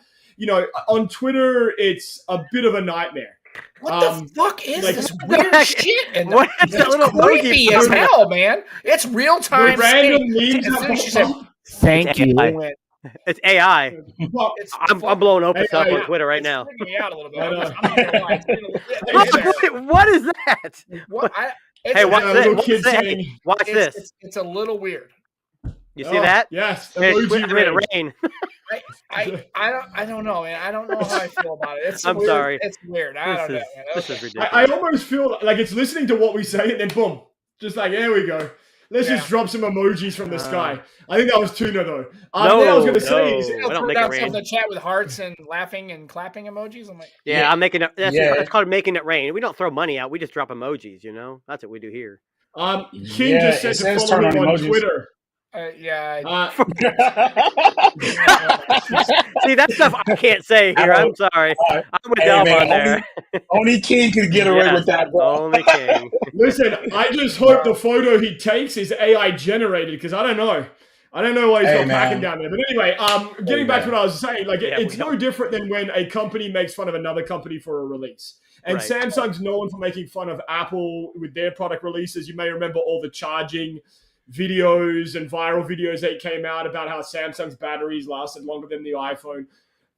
on Twitter, it's a bit of a nightmare. What the fuck is this weird shit? And it's creepy as hell, man. It's real time. Random memes. She said, "Thank you." It's AI. I'm blowing Opus up on Twitter right now. It's freaking me out a little bit. What is that? Hey, watch this. It's a little weird. You see that? Yes. Emoji rain. I don't know, man. I don't know how I feel about it. I'm sorry. It's weird. I don't know. This is ridiculous. I almost feel like it's listening to what we say and then boom, just like here we go. Let's just drop some emojis from the sky. I think that was Tuna though. What I was going to say is, I don't make it rain. The chat with hearts and laughing and clapping emojis. I'm like, I'm making it. It's called making it rain. We don't throw money out. We just drop emojis. That's what we do here. King just said to follow me on Twitter. See, that stuff I can't say here. I'm sorry. I'm with Delmar on there. Only King could get away with that, bro. Only King. Listen, I just hope the photo he takes is AI generated because I don't know. I don't know why he's not packing down there. But anyway, getting back to what I was saying, it's no different than when a company makes fun of another company for a release. And Samsung's known for making fun of Apple with their product releases. You may remember all the charging videos and viral videos that came out about how Samsung's batteries lasted longer than the iPhone.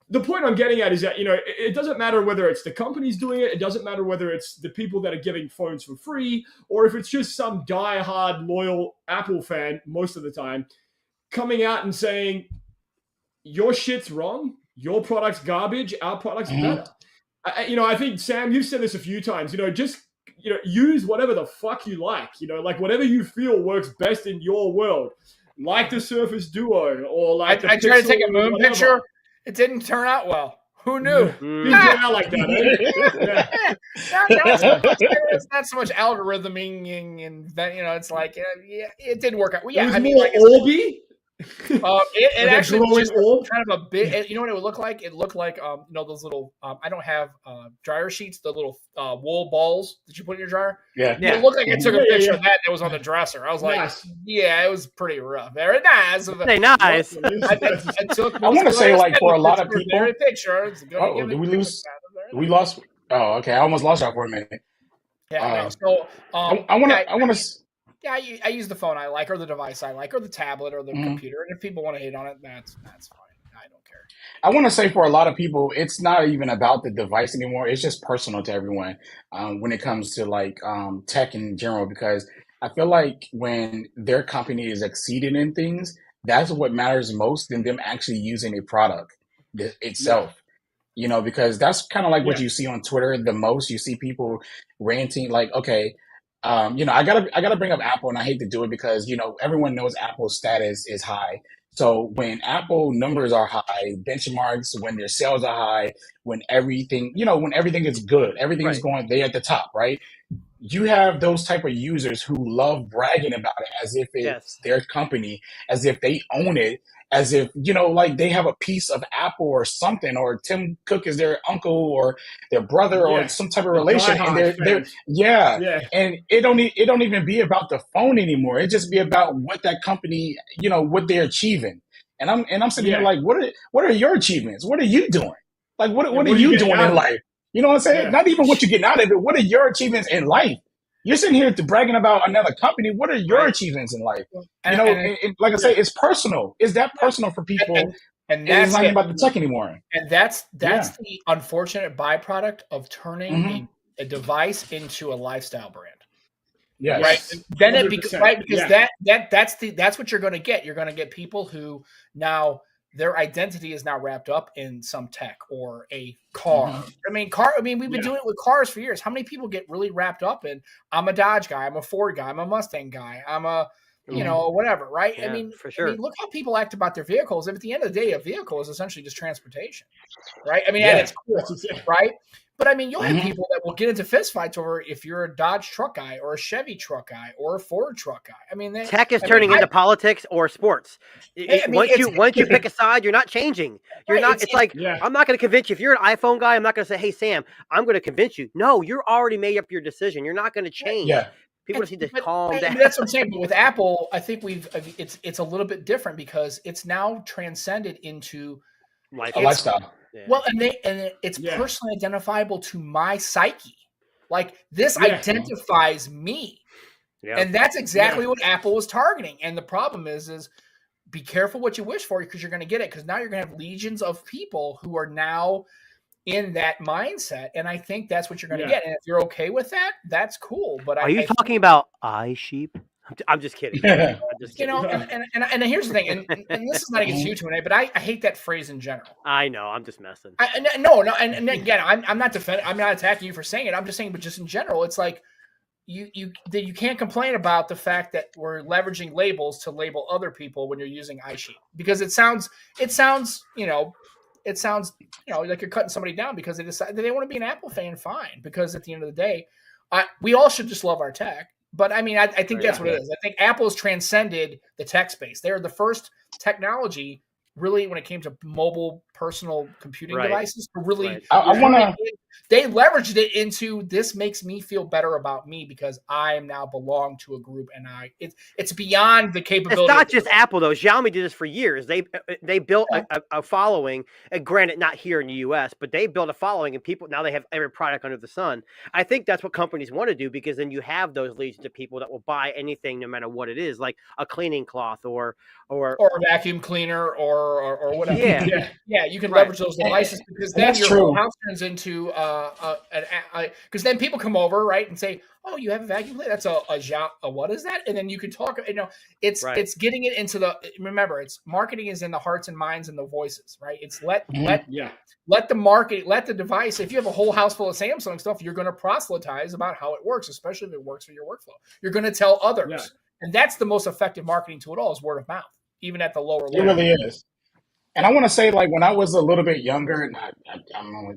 The point I'm getting at is that, it doesn't matter whether it's the companies doing it. It doesn't matter whether it's the people that are giving phones for free or if it's just some die-hard loyal Apple fan most of the time coming out and saying, your shit's wrong. Your product's garbage. Our product's better. I think, Sam, you've said this a few times, just use whatever the fuck you like, like whatever you feel works best in your world, like the Surface Duo or like I tried to take a moon picture. It didn't turn out well. Who knew? Didn't turn out like that. It's not so much algorithming and that, it's like, it didn't work out. Well, it was more Orbi. It actually was just orb? kind of a big. You know what it would look like? It looked like those little. I don't have dryer sheets. The little wool balls that you put in your dryer. Yeah. It looked like it took a picture of that. That was on the dresser. I was like, yeah, it was pretty rough. Very nice. Very nice. I want to say, like, for a lot of people. Very picture. Oh, did we lose? We lost. Oh, okay. I almost lost y'all for a minute. Yeah. So I want to. Yeah, I use the phone I like, or the device I like, or the tablet, or the computer. And if people want to hate on it, that's fine. I don't care. I want to say for a lot of people, it's not even about the device anymore. It's just personal to everyone when it comes to like tech in general, because I feel like when their company is exceeding in things, that's what matters most than them actually using a product itself. You know, because that's kind of like what you see on Twitter the most. You see people ranting like, okay, I gotta bring up Apple, and I hate to do it because everyone knows Apple's status is high. So when Apple numbers are high, benchmarks, when their sales are high, when everything is good, everything is going, they at the top, right? You have those type of users who love bragging about it as if it's their company, as if they own it, as if, like they have a piece of Apple or something, or Tim Cook is their uncle or their brother or some type of relation. And and it don't even be about the phone anymore. It just be about what that company, what they're achieving. And I'm sitting here like, what are your achievements? What are you doing? Like, what are you doing in life? You know what I'm saying? Yeah. Not even what you're getting out of it. What are your achievements in life? You're sitting here bragging about another company. What are your achievements in life? And like I say, it's personal. Is that personal for people? And that's not about the tech anymore. And that's the unfortunate byproduct of turning a device into a lifestyle brand. Yes. Right. Then it because that's what you're going to get. You're going to get people who now their identity is now wrapped up in some tech or a car. I mean, we've been doing it with cars for years. How many people get really wrapped up in, I'm a Dodge guy, I'm a Ford guy, I'm a Mustang guy, I'm a, whatever, right? Yeah, I mean, for sure. Look how people act about their vehicles. And at the end of the day, a vehicle is essentially just transportation, right? I mean, at its core, right? But I mean, you'll have people that will get into fistfights over if you're a Dodge truck guy or a Chevy truck guy or a Ford truck guy. I mean, tech is turning into politics or sports. Once you pick a side, you're not changing. You're not. It's like I'm not going to convince you. If you're an iPhone guy, I'm not going to say, "Hey Sam, I'm going to convince you." No, you're already made up your decision. You're not going to change. Yeah. People just need to calm down. That's what I'm saying. But with Apple, I think it's a little bit different because it's now transcended into a lifestyle. Yeah. Well, and it's personally identifiable to my psyche. Like this identifies me. Yeah. And that's exactly what Apple was targeting. And the problem is be careful what you wish for because you're going to get it. Because now you're going to have legions of people who are now in that mindset. And I think that's what you're going to get. And if you're okay with that, that's cool. But are you talking about sheep? I'm just kidding. And here's the thing, and this is not against you two, but I hate that phrase in general. I know, I'm just messing. No, and again, I'm not defending. I'm not attacking you for saying it. I'm just saying, but just in general, it's like you can't complain about the fact that we're leveraging labels to label other people when you're using iSheet because it sounds like you're cutting somebody down because they decide they want to be an Apple fan. Fine, because at the end of the day, we all should just love our tech. But I mean, I think that's what it is. I think Apple's transcended the tech space. They're the first technology, really, when it came to mobile personal computing devices, to really. They leveraged it into this makes me feel better about me because I now belong to a group, and it's beyond the capability. It's not just Apple though. Xiaomi did this for years. They built a following, and granted, not here in the U.S., but they built a following, and people now they have every product under the sun. I think that's what companies want to do because then you have those legions of people that will buy anything, no matter what it is, like a cleaning cloth or a vacuum cleaner or whatever. Yeah, you can leverage those devices because then your whole house turns into because then people come over and say, "Oh, you have a vacuum cleaner? That's a what is that?" And then you can talk. It's getting it into the. Remember, it's marketing is in the hearts and minds and the voices, right? It's let the market, let the device. If you have a whole house full of Samsung stuff, you're going to proselytize about how it works, especially if it works for your workflow. You're going to tell others, and that's the most effective marketing tool at all is word of mouth, even at the lower level. It really is. And I want to say, like, when I was a little bit younger, and I'm only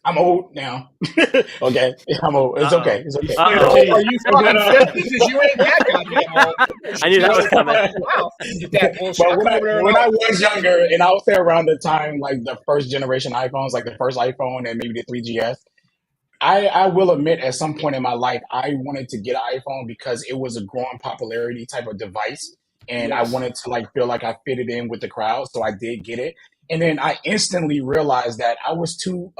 I'm old now. Okay, I'm old. It's okay. It's okay. Are you fucking 50s? Because you ain't that goddamn old. I knew that was coming. Wow. That bullshit. But when I was younger, and I would say around the time like the first generation iPhones, like the first iPhone and maybe the 3GS, I will admit at some point in my life I wanted to get an iPhone because it was a growing popularity type of device, and I wanted to like feel like I fitted in with the crowd, so I did get it. And then I instantly realized that I was too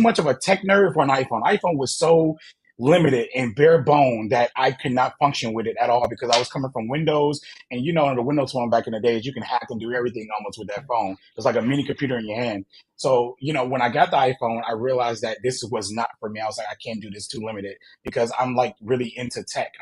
much of a tech nerd for an iPhone. iPhone was so limited and bare bone that I could not function with it at all because I was coming from Windows, and the Windows phone back in the days, you can hack and do everything almost with that phone. It's like a mini computer in your hand. So, when I got the iPhone, I realized that this was not for me. I was like, I can't do this, too limited, because I'm like really into tech.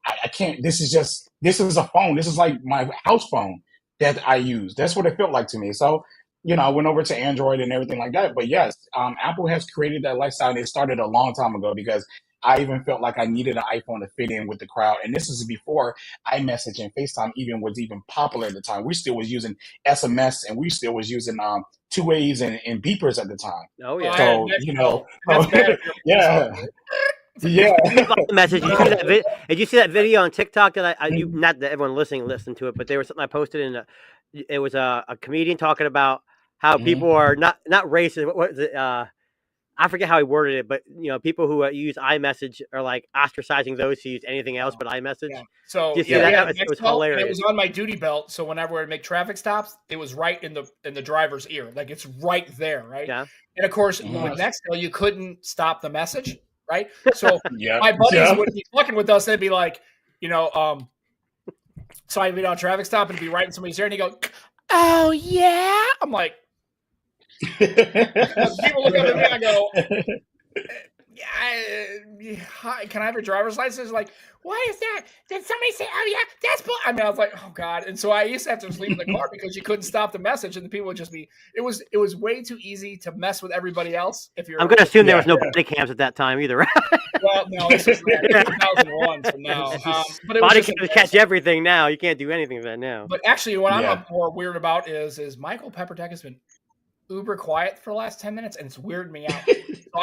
I can't, this is a phone. This is like my house phone that I use. That's what it felt like to me. So, I went over to Android and everything like that. But yes, Apple has created that lifestyle, and it started a long time ago because I even felt like I needed an iPhone to fit in with the crowd. And this is before iMessage and FaceTime was even popular at the time. We still was using SMS, and we still was using two ways and beepers at the time. Oh yeah. So that's bad. yeah. Yeah. Message. Did you see that video on TikTok that not that everyone listened to it, but there was something I posted it was a comedian talking about how people are not racist. What was it? I forget how he worded it, but people who use iMessage are like ostracizing those who use anything else but iMessage. Yeah. So it was hilarious. It was on my duty belt, so whenever I make traffic stops, it was right in the driver's ear, like it's right there, right? Yeah. And of course, with Nextel, you couldn't stop the message, right? So my buddies would be fucking with us. They'd be like, so I'd be on a traffic stop and be right in somebody's ear, and he'd go, "Oh yeah," I'm like. People look up at me and I go, hi, can I have your driver's license? Like, why is that? Did somebody say, oh yeah, that's bull? I was like, oh God. And so I used to have to just leave in the car because you couldn't stop the message, and the people would just be, it was way too easy to mess with everybody else. I'm going to assume there was no body cams at that time either, right? Well, no, this was 2001, so no. But body cams catch everything now. You can't do anything with that now. But actually, what I'm more weird about is Michael Peppertech has been uber quiet for the last 10 minutes, and it's weirding me out. So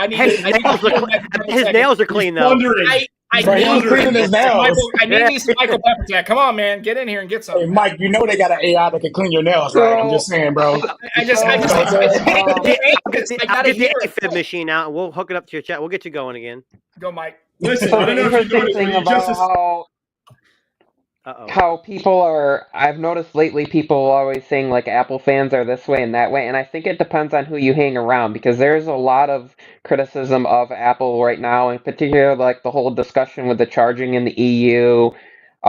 his nails are clean though. He's cleaning his nails. I need me some Michael Peppertech. Come on, man, get in here and get some. Hey, Mike, they got an AI that can clean your nails, right? I'm just saying, bro. I get the AFib machine out, and we'll hook it up to your chat. We'll get you going again. Go, Mike. Listen, I don't know if you noticed how people are. I've noticed lately people always saying like Apple fans are this way and that way, and I think it depends on who you hang around, because there's a lot of criticism of Apple right now, in particular like the whole discussion with the charging in the EU,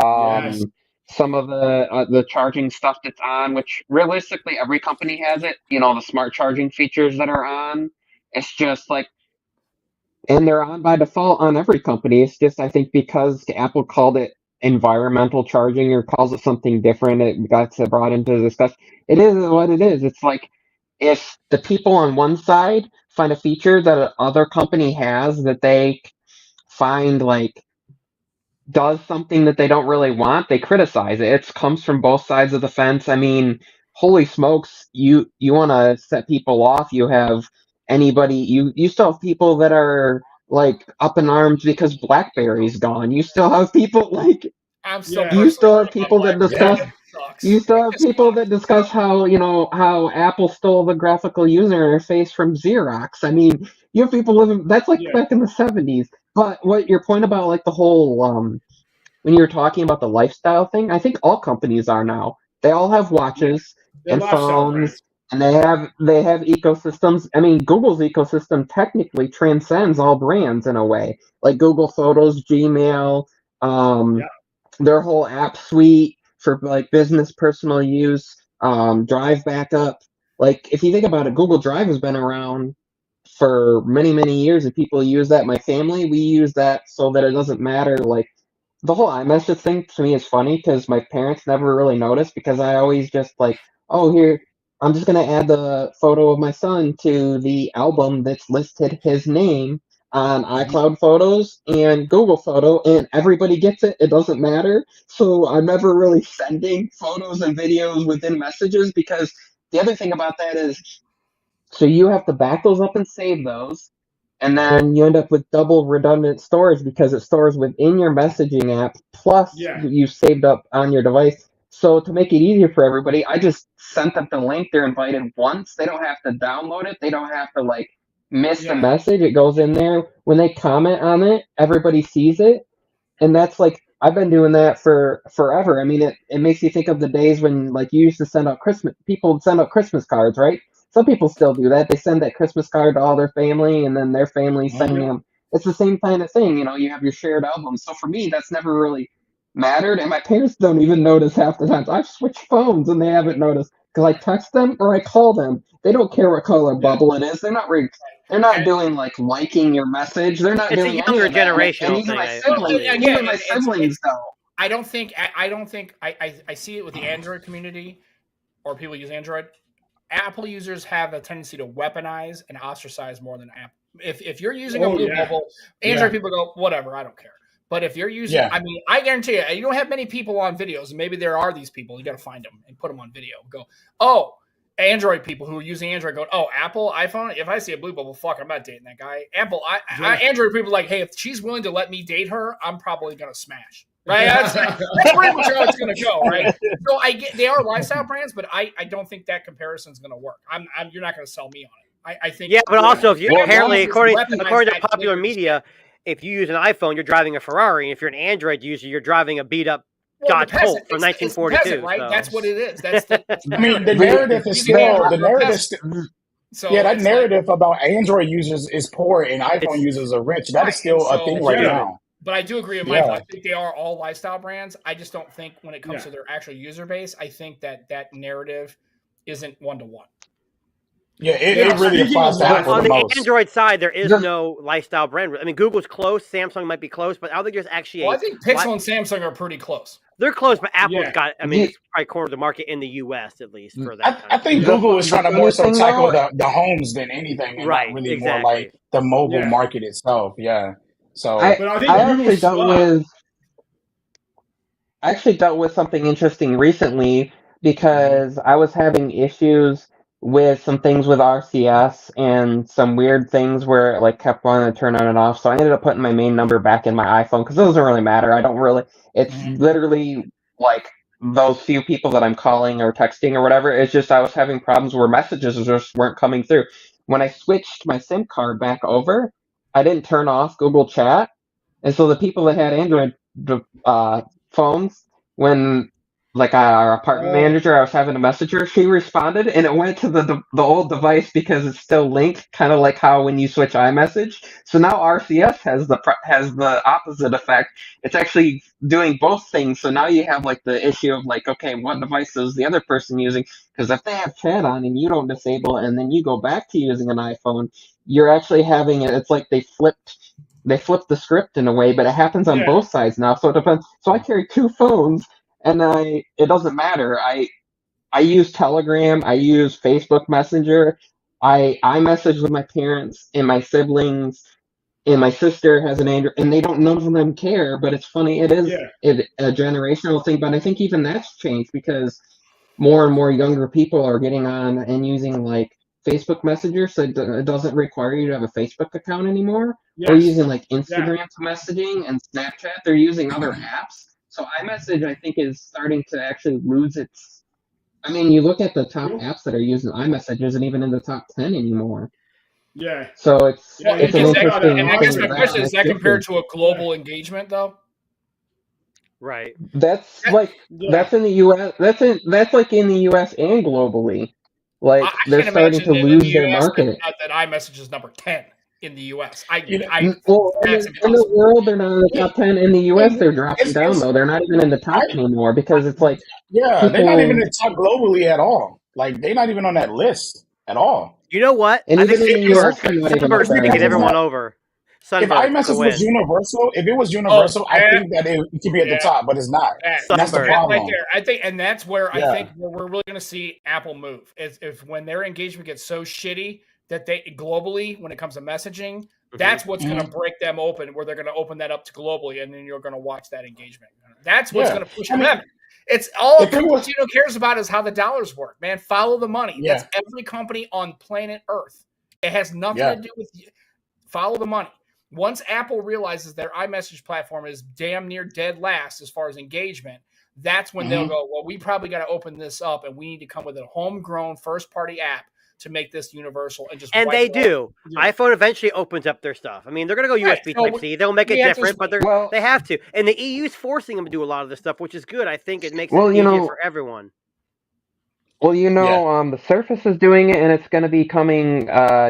some of the charging stuff that's on, which realistically every company has it. The smart charging features that are on. It's just like. And they're on by default on every company. It's just, I think, because Apple called it environmental charging or calls it something different, it got brought into the discussion. It is what it is. It's like if the people on one side find a feature that other company has that they find like does something that they don't really want, they criticize it. It comes from both sides of the fence. I mean, holy smokes, you want to set people off. You have anybody, you still have people that are like up in arms because BlackBerry's gone. You still have people like you still have people that discuss how Apple stole the graphical user interface from Xerox. I mean, you have people living that's like back in the 70s. But what your point about like the whole when you were talking about the lifestyle thing, I think all companies are now. They all have watches and phones. And they have ecosystems. I mean, Google's ecosystem technically transcends all brands in a way. Like Google Photos, Gmail, their whole app suite for like business, personal use, Drive backup. Like if you think about it, Google Drive has been around for many, many years, and people use that. My family, we use that so that it doesn't matter. Like the whole iMessage thing to me is funny because my parents never really noticed, because I always just like, oh, here. I'm just going to add the photo of my son to the album that's listed his name on iCloud Photos and Google Photo, and everybody gets it. It doesn't matter. So I'm never really sending photos and videos within messages, because the other thing about that is So you have to back those up and save those. And then you end up with double redundant storage because it stores within your messaging app, plus you saved up on your device. So to make it easier for everybody, I just sent them the link. They're invited once. They don't have to download it. They don't have to miss the message. It goes in there. When they comment on it, everybody sees it. And that's I've been doing that for forever. I mean, it makes you think of the days when you used to send out people would send out Christmas cards, right? Some people still do that. They send that Christmas card to all their family, and then their family sending them. It's the same kind of thing, you have your shared albums. So for me, that's never really mattered, and my parents don't even notice half the times. I've switched phones, and they haven't noticed because I text them or I call them. They don't care what color bubble it is. They're not They're not doing liking your message. They're not doing a younger generational and even my siblings, though. I don't think I see it with the Android community or people use Android. Apple users have a tendency to weaponize and ostracize more than Apple. If you're using a blue bubble, Android people go, whatever, I don't care. But if you're using, I mean, I guarantee you don't have many people on videos, and maybe there are these people. You got to find them and put them on video. Go, Android people who are using Android go, Apple, iPhone. If I see a blue bubble, fuck, I'm not dating that guy. Apple, Android people are like, hey, if she's willing to let me date her, I'm probably gonna smash. Right? That's pretty much how it's gonna go, right? So I get they are lifestyle brands, but I don't think that comparison is gonna work. You're not gonna sell me on it. I think but also if you apparently according to popular media, if you use an iPhone, you're driving a Ferrari. If you're an Android user, you're driving a beat up Dodge Colt from 1942. Peasant, right? So. That's what it is. I mean, the narrative is still the narrative. That narrative about Android users is poor and iPhone users are rich. That is still a thing right now. But I do agree with Michael. I think they are all lifestyle brands. I just don't think when it comes to their actual user base, I think that narrative isn't one-to-one. Yeah, it really applies to Apple on the the most. Android side, there is no lifestyle brand. I mean, Google's close, Samsung might be close, but I don't think there's actually. Well, I think Pixel and Samsung are pretty close. They're close, but Apple's got. I mean, it's probably cornered the market in the U.S. at least for that. I think Google is trying to more so tackle the homes than anything, and not really more like the mobile market itself. Yeah. So, but I think I actually dealt with something interesting recently because I was having issues with some things with RCS and some weird things where it kept wanting to turn on and off. So I ended up putting my main number back in my iPhone because it doesn't really matter. It's literally those few people that I'm calling or texting or whatever. It's just I was having problems where messages just weren't coming through. When I switched my SIM card back over, I didn't turn off Google Chat. And so the people that had Android phones, when our apartment manager, I was having a message her, she responded and it went to the old device because it's still linked, kind of like how when you switch iMessage. So now RCS has the opposite effect. It's actually doing both things. So now you have the issue of okay, what device is the other person using? Because if they have chat on and you don't disable it and then you go back to using an iPhone, you're actually having it. It's like they flipped the script in a way, but it happens on both sides now. So it depends. So I carry two phones. And it doesn't matter. I use Telegram. I use Facebook Messenger. I message with my parents and my siblings, and my sister has an Android, and none of them care. But it's funny. It is a generational thing. But I think even that's changed because more and more younger people are getting on and using Facebook Messenger, so it doesn't require you to have a Facebook account anymore. They're using Instagram messaging and Snapchat. They're using other apps. So iMessage, I think, is starting to actually lose its. I mean, you look at the top apps that are using iMessage isn't even in the top 10 anymore. Yeah. So it's an interesting. And I guess my question is that compared to a global engagement, though? Right. That's that's in the U.S. That's in the U.S. and globally. They're starting to lose their market. That iMessage is number 10. In the U.S. In the world, they're not in the top 10. In the U.S., they're dropping down, though. They're not even in the top anymore because it's they're not even in the top globally at all. They're not even on that list at all. You know what? And even in the U.S., Sunburst to get everyone over. If iMessage was universal, I think that it could be at the top, but it's not. That's the problem. Right there. I think, and that's where I think we're really going to see Apple move. Is if when their engagement gets so shitty that they globally, when it comes to messaging, that's what's going to break them open, where they're going to open that up to globally, and then you're going to watch that engagement. That's what's going to push them. It's all The thing was- Cupertino cares about is how the dollars work, man. Follow the money. Yeah. That's every company on planet Earth. It has nothing Yeah. to do with you. Follow the money. Once Apple realizes their iMessage platform is damn near dead last as far as engagement, that's when they'll go, well, we probably got to open this up, and we need to come with a homegrown first-party app to make this universal. And they do. Yeah. iPhone eventually opens up their stuff. I mean, they're going to go USB Type-C. They'll make it different, but they have to. And the EU's forcing them to do a lot of this stuff, which is good. I think it makes it easier for everyone. Well, the Surface is doing it, and it's going to be coming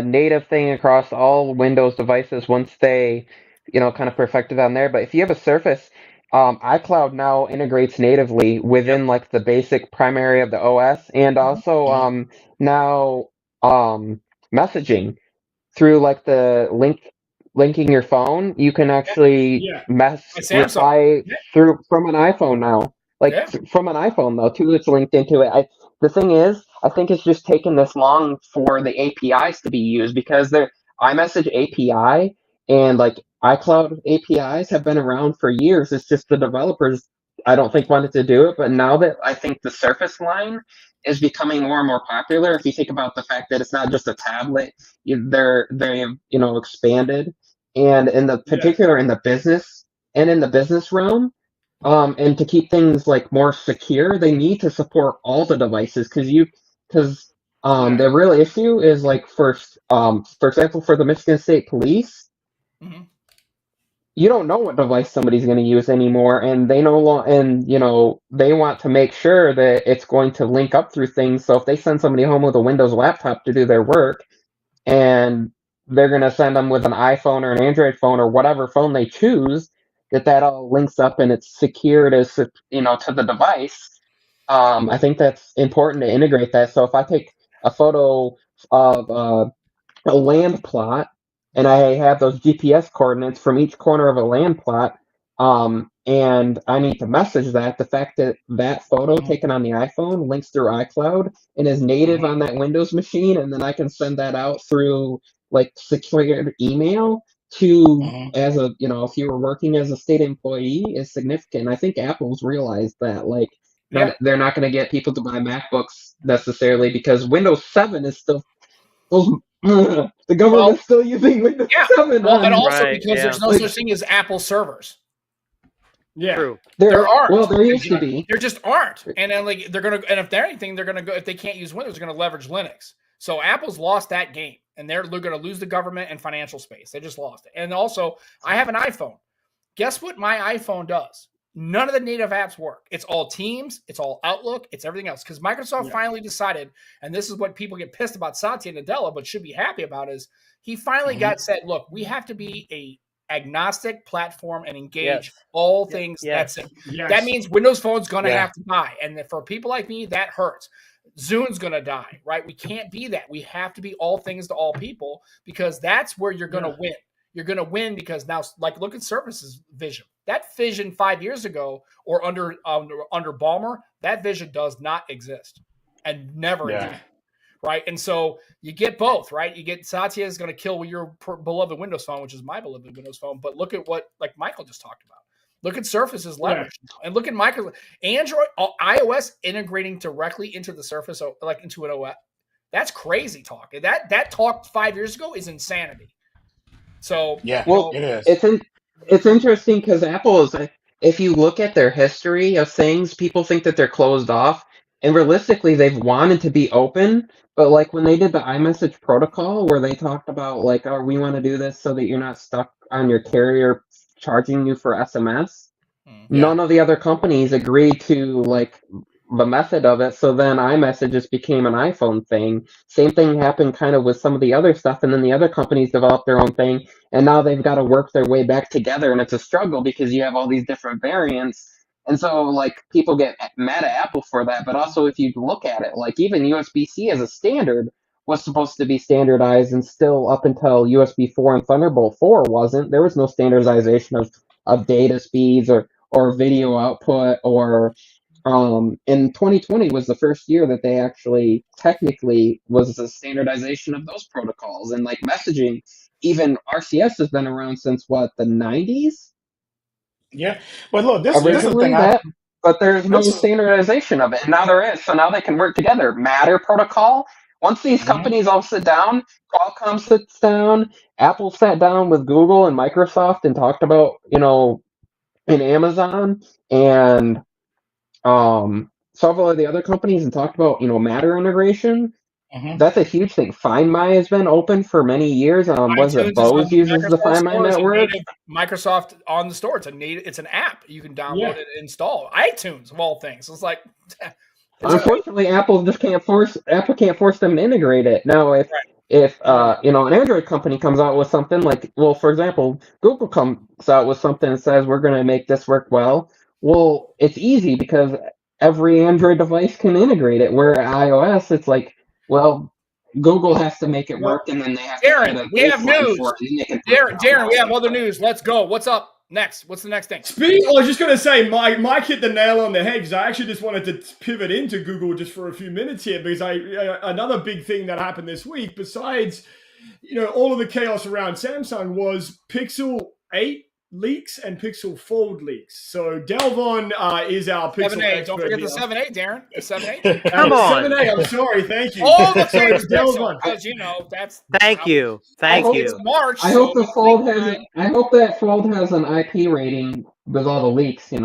native thing across all Windows devices once they, kind of perfect it on there. But if you have a Surface, iCloud now integrates natively within like the basic primary of the OS, and also now messaging through like the linking your phone. You can actually reply through from an iPhone now. From an iPhone though too, it's linked into it. The thing is, I think it's just taken this long for the APIs to be used because their iMessage API and like iCloud APIs have been around for years. It's just the developers, I don't think, wanted to do it. But now that I think the Surface line is becoming more and more popular, if you think about the fact that it's not just a tablet, they've expanded, and in the particular in the business realm. And to keep things like more secure, they need to support all the devices because the real issue is like for example, for the Michigan State Police, you don't know what device somebody's going to use anymore, and they they want to make sure that it's going to link up through things. So if they send somebody home with a Windows laptop to do their work, and they're going to send them with an iPhone or an Android phone or whatever phone they choose, that all links up and it's secured as to the device. I think that's important to integrate that. So if I take a photo of a land plot and I have those GPS coordinates from each corner of a land plot, and I need to message that, the fact that that photo taken on the iPhone links through iCloud and is native on that Windows machine, and then I can send that out through like secured email to as a if you were working as a state employee is significant. I think Apple's realized that they're not going to get people to buy MacBooks necessarily because Windows 7 is still the government's still using Windows 7. Well, and also because there's no such thing as Apple servers. Yeah, true. There aren't. Well, there used to be. There just aren't. And then they're gonna, and if they're anything, they're gonna go. If they can't use Windows, they're gonna leverage Linux. So Apple's lost that game, and they're going to lose the government and financial space. They just lost it. And also, I have an iPhone. Guess what my iPhone does? None of the native apps work. It's all Teams. It's all Outlook. It's everything else. Because Microsoft finally decided, and this is what people get pissed about Satya Nadella, but should be happy about, is he finally got said, look, we have to be a agnostic platform and engage all things. That's it. That means Windows Phone's going to have to die. And for people like me, that hurts. Zune's going to die, right? We can't be that. We have to be all things to all people because that's where you're going to win. You're going to win because now, like, look at Surface's vision. That vision 5 years ago or under Ballmer, that vision does not exist and never did, right? And so you get both, right? You get Satya is going to kill your beloved Windows Phone, which is my beloved Windows Phone. But look at what, like Michael just talked about. Look at Surface's leverage, and look at Android, iOS integrating directly into the Surface, like into an OS. That's crazy talk. That talk 5 years ago is insanity. So it is. It's interesting because Apple is. If you look at their history of things, people think that they're closed off, and realistically, they've wanted to be open. But like when they did the iMessage protocol, where they talked about like, oh, we want to do this so that you're not stuck on your carrier charging you for SMS. None of the other companies agreed to like the method of it, so then iMessage just became an iPhone thing. Same thing happened kind of with some of the other stuff, and then the other companies developed their own thing, and now they've got to work their way back together, and it's a struggle because you have all these different variants. And so like people get mad at Apple for that, but also if you look at it, like even USB-C as a standard was supposed to be standardized, and still up until USB 4 and Thunderbolt 4 wasn't. There was no standardization of data speeds or video output, or in 2020 was the first year that they actually technically was a standardization of those protocols. And like messaging, even RCS has been around since what, the 90s? Yeah, but look, this is the thing. But there's no standardization of it, and now there is. So now they can work together. Matter protocol. Once these companies all sit down, Qualcomm sits down, Apple sat down with Google and Microsoft and talked about, in Amazon and several of the other companies and talked about, Matter integration. That's a huge thing. Find My has been open for many years. Was it Bose uses the Find My network? Microsoft on the store. It's an app you can download and install. iTunes of all things. It's like. Unfortunately, Apple can't force them to integrate it. Now, if an Android company comes out with something like, well, for example, Google comes out with something and says we're going to make this work well. Well, it's easy because every Android device can integrate it. Where iOS, it's like, well, Google has to make it work, and then they have to. We have news. Darren, we have other news. Let's go. What's up next? What's the next thing? I was just going to say, Mike hit the nail on the head because I actually just wanted to pivot into Google just for a few minutes here because another big thing that happened this week, besides all of the chaos around Samsung, was Pixel 8 leaks and Pixel Fold leaks. So Delvon is our Pixel 7A. Don't forget the 7A, Darren. The 7A. Come on. 7A, I'm sorry. Thank you. All the things Delvon. Because, that's... Thank you. It's March. I hope the Fold has... I hope that Fold has an IP rating with all the leaks, I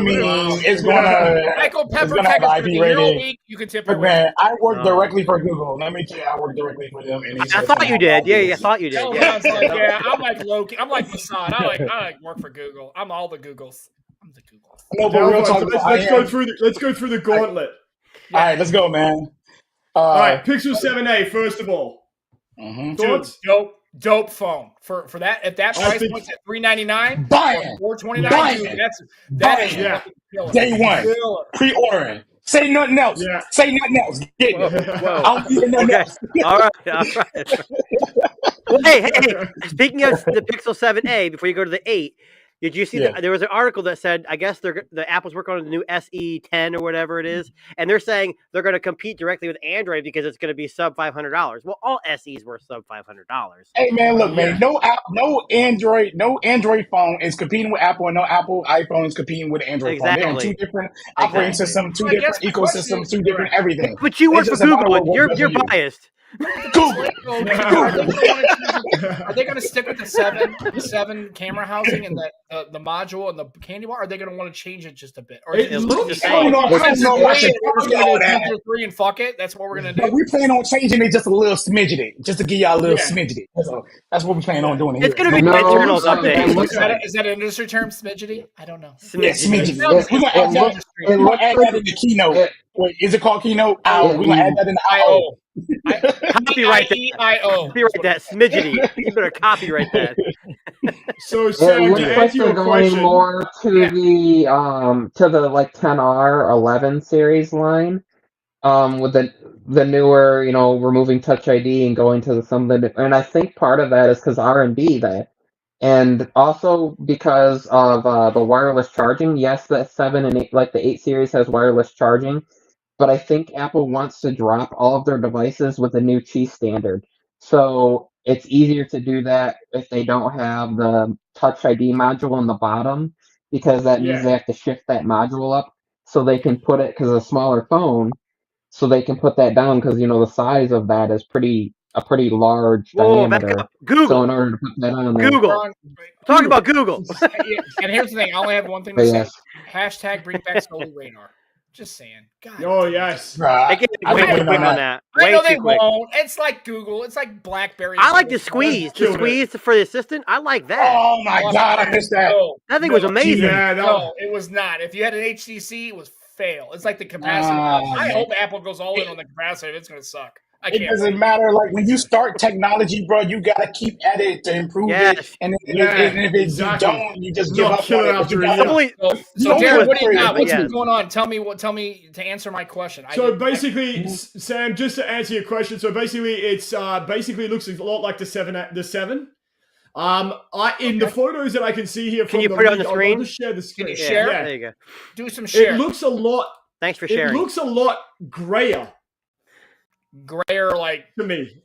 mean, it's gonna... Michael Pepper, it's gonna have IP rating. You can tip it. Man, I work directly for Google. Let me tell you, I work directly for them. And I thought you did. Yeah, I thought you did. Yeah, I'm like Loki. I'm like Mossad. I like work for Google. I'm all the Googles. I'm the Googles. No, but real talk, let's go through the gauntlet. All right, let's go, man. All right, Pixel 7a, first of all. Thoughts? Dope phone for that at that price point at $399, $429. That is day one pre-ordering. Say nothing else. Yeah. Say nothing else. Get it. I'll be nothing else. All right. Well, hey. Speaking of the Pixel 7a, before you go to the 8, did you see there was an article that said, I guess the Apple's working on the new SE 10 or whatever it is, and they're saying they're going to compete directly with Android because it's going to be sub $500. Well, all SEs were sub $500. Hey man, look, man, no Android phone is competing with Apple, and no Apple iPhone is competing with Android phone. They're on two different operating systems, two different ecosystems, two different everything. But you work for Google. You're biased. Google. Are they going to stick with the seven camera housing and the module and the candy bar? Or are they going to want to change it just a bit? Or it looks the same. I don't know. 3 and fuck it. That's what we're going to do. We plan on changing it just a little smidgety, just to give y'all a little smidgety. That's what we plan on doing. It's going to be an internal update. Is that an industry term, smidgety? I don't know. Yeah, smidgety. We're going to add that in the keynote. Wait, is it called keynote? We're going to add that in the I.O. Copyright that smidgety. You better copyright that. So, Sam, it looks like they're going more to the like 10R 11 series line, with the newer, removing Touch ID and going to something. And I think part of that is because R&D and also because of the wireless charging. Yes, the 7 and 8, like the 8 series, has wireless charging. But I think Apple wants to drop all of their devices with a new Qi standard. So it's easier to do that if they don't have the Touch ID module on the bottom, because that means they have to shift that module up so they can put it, because it's a smaller phone, so they can put that down because, the size of that is a pretty large diameter. Google. So in order to put that on there. Google. Talk about Google. And here's the thing. I only have one thing to say. Hashtag bring back Soli Radar. Just saying. God. Oh, yes. They get way too quick on that. I know they won't. It's like Google. It's like BlackBerry. I like the squeeze. The squeeze for the assistant. I like that. Oh, my God. I missed that. That thing was amazing. No, it was not. If you had an HTC, it was fail. It's like the capacitor. I hope Apple goes all in on the capacitor. It's going to suck. It doesn't matter. Like, when you start technology, bro, you got to keep at it to improve it. And if you don't, you just give up on it. So Darren, what do you got? What's going on? Tell me to answer my question. So basically, Sam, just to answer your question, it's basically looks a lot like the 7. In the photos that I can see here, can you put it on the screen? I'll just share the screen. Can you share? There you go. Do some share. It looks a lot. Thanks for sharing. It looks a lot grayer. Grayer, like to me,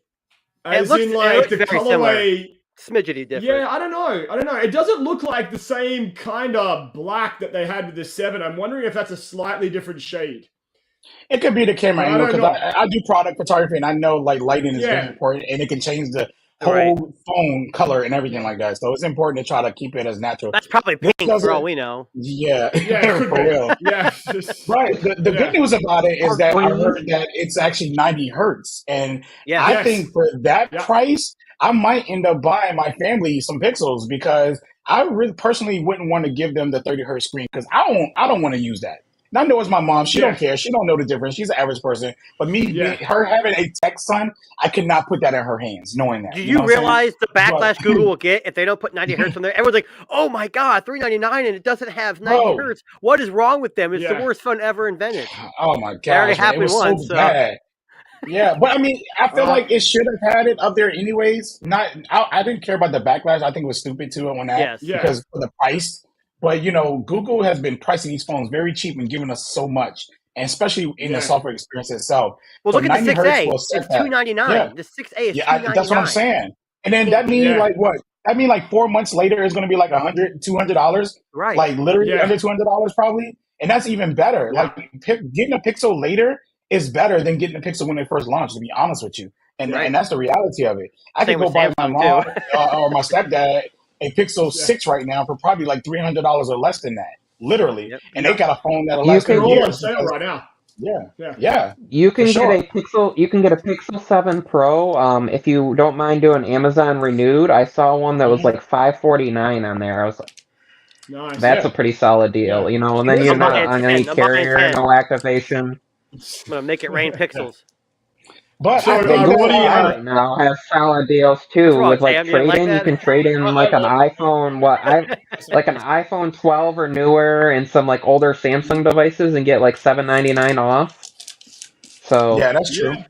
as in like the colorway. Smidgety different. Yeah, I don't know. It doesn't look like the same kind of black that they had with the 7. I'm wondering if that's a slightly different shade. It could be the camera But I angle don't because know. I do product photography and I know like lighting is very Yeah. important and it can change the Right. whole phone color and everything like that. So it's important to try to keep it as natural. That's probably This pink for doesn't- all we know. Yeah, Yeah, it could for be. real. Yeah. just- Right. The Yeah. good news about it is Or that I green. heard that it's actually 90 hertz. And Yeah. I Yes. think for that Yeah. price, I might end up buying my family some Pixels because I really personally wouldn't want to give them the 30 hertz screen because I don't want to use that. And I know it's my mom. She Yeah. don't care. She don't know the difference. She's an average person. But Yeah. her having a tech son, I could not put that in her hands, knowing that. Do know you what I'm saying? realize the backlash But- Google will get if they don't put 90 hertz on there? Everyone's like, "Oh my god, $399 and it doesn't have 90 Bro. hertz. What is wrong with them? It's Yeah. the worst phone ever invented." Oh my It already gosh, man, happened it was once, so so- bad. Yeah, but I mean, I feel like it should have had it up there anyways. I didn't care about the backlash. I think it was stupid too on that Yes. Yeah. because for the price. But Google has been pricing these phones very cheap and giving us so much, and especially in Yeah. the software experience itself. Well, So look at the 90 hertz 6A. will It's set that. $299. Yeah. The 6A is Yeah, $299. that's what I'm saying. And then that means Yeah. like what? That means like 4 months later it's going to be like $100, $200, Right. like literally Yeah. under $200 probably, and that's even better. Yeah. Like getting a Pixel later is better than getting a Pixel when it first launched. To be honest with you, and Right. and that's the reality of it. I Same could go with buy my Samsung, mom too. or my stepdad a Pixel Yeah. 6 right now for probably like $300 or less than that, literally. Yep. And they got a phone that'll You last can They're them all on years. sale right now. Yeah, Yeah. yeah. You can For get sure. a Pixel. You can get a Pixel 7 Pro. If you don't mind doing Amazon Renewed, I saw one that was like $549 on there. I was like, Nice. that's Yeah. a pretty solid deal, Yeah. And then I'm you're not buying on 10. any I'm buying carrier, 10. no activation. I'm gonna make it rain pixels. But So, I think what that do you have? Right now have solid deals What's too wrong, with like Sam? You didn't like trade-in. You that? can trade in like an iPhone. Like an iPhone 12 or newer and some like older Samsung devices and get like $799 off. So yeah, that's true. Yeah.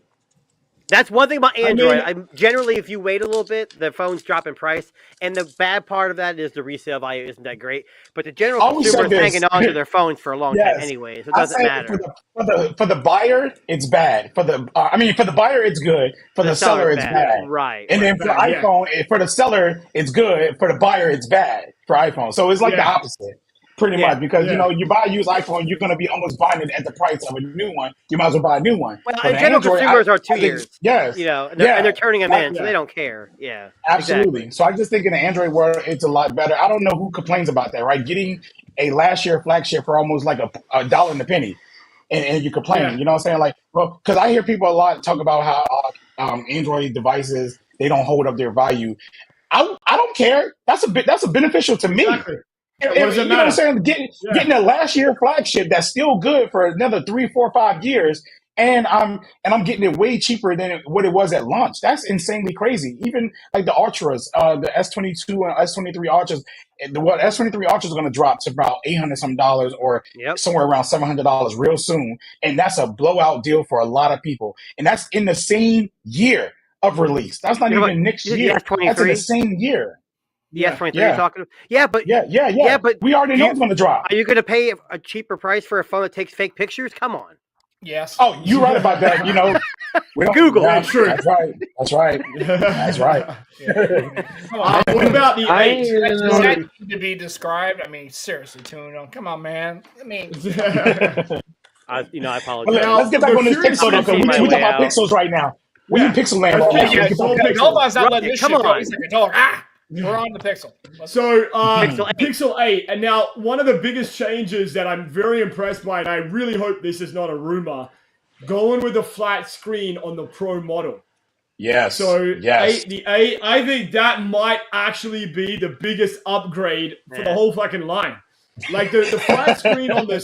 That's one thing about I Android. mean- I'm generally, if you wait a little bit, the phones drop in price. And the bad part of that is the resale value isn't that great. But the general Always consumer is said this. hanging on to their phones for a long time Yes. anyway, so it I doesn't say matter. for the buyer, it's bad. For the buyer, it's good. For the seller, it's bad. Right. And then for Bad, yeah. iPhone, for the seller, it's good. For the buyer, it's bad for iPhone. So it's like the Yeah. opposite, pretty Yeah. much. Because Yeah. you buy a used iPhone, you're going to be almost buying it at the price of a new one. You might as well buy a new one. Well, But in general, Android, consumers are 2 I think- years. Yes, And Yeah. they're turning them in, so Yeah. they don't care. Yeah. absolutely. Exactly. So I just think in the Android world, it's a lot better. I don't know who complains about that, right? Getting a last year flagship for almost like a dollar and a penny. And you complain, Yeah. you know what I'm saying? Like, well, because I hear people a lot talk about how Android devices they don't hold up their value. I don't care. That's beneficial to me. Exactly. If- What does it you know what I'm matter? saying? Yeah. Getting a last year flagship that's still good for another 3, 4, 5 years, and I'm getting it way cheaper than what it was at launch. That's insanely crazy. Even like the Ultras, the S22 and S23 Ultras, the S23 Ultras are going to drop to about $800 some dollars or Yep. somewhere around $700 real soon, and that's a blowout deal for a lot of people. And that's in the same year of release. That's not You know even what? next You think year. the That's in S23? the same year. The Yeah. S23 Yeah. you're talking about? Yeah, but Yeah. but we already know you- it's going to drop. are you going to pay a cheaper price for a phone that takes fake pictures? Come on. Yes. Oh, you're right about that. We don't, Google. yeah, True. That's right. That's right. Come on. What about the I 8? Does uh, that need to be described? I mean, seriously, Tuno. Come on, man. I mean, I Well, apologize. let's get back on this curious Pixel though, to see because my we talk way about out. Pixels right now. We Yeah. in Pixel land. Let's right get now. back yeah, on Pixel. Goldbot's not Right, letting this come shit go. on. He's like a dog. We're on the Pixel. So, Pixel 8. Pixel 8. And now, one of the biggest changes that I'm very impressed by, and I really hope this is not a rumor, going with a flat screen on the Pro model. Yes. So, yes. the 8, I think that might actually be the biggest upgrade for the Nah. whole fucking line. Like, the flat screen on the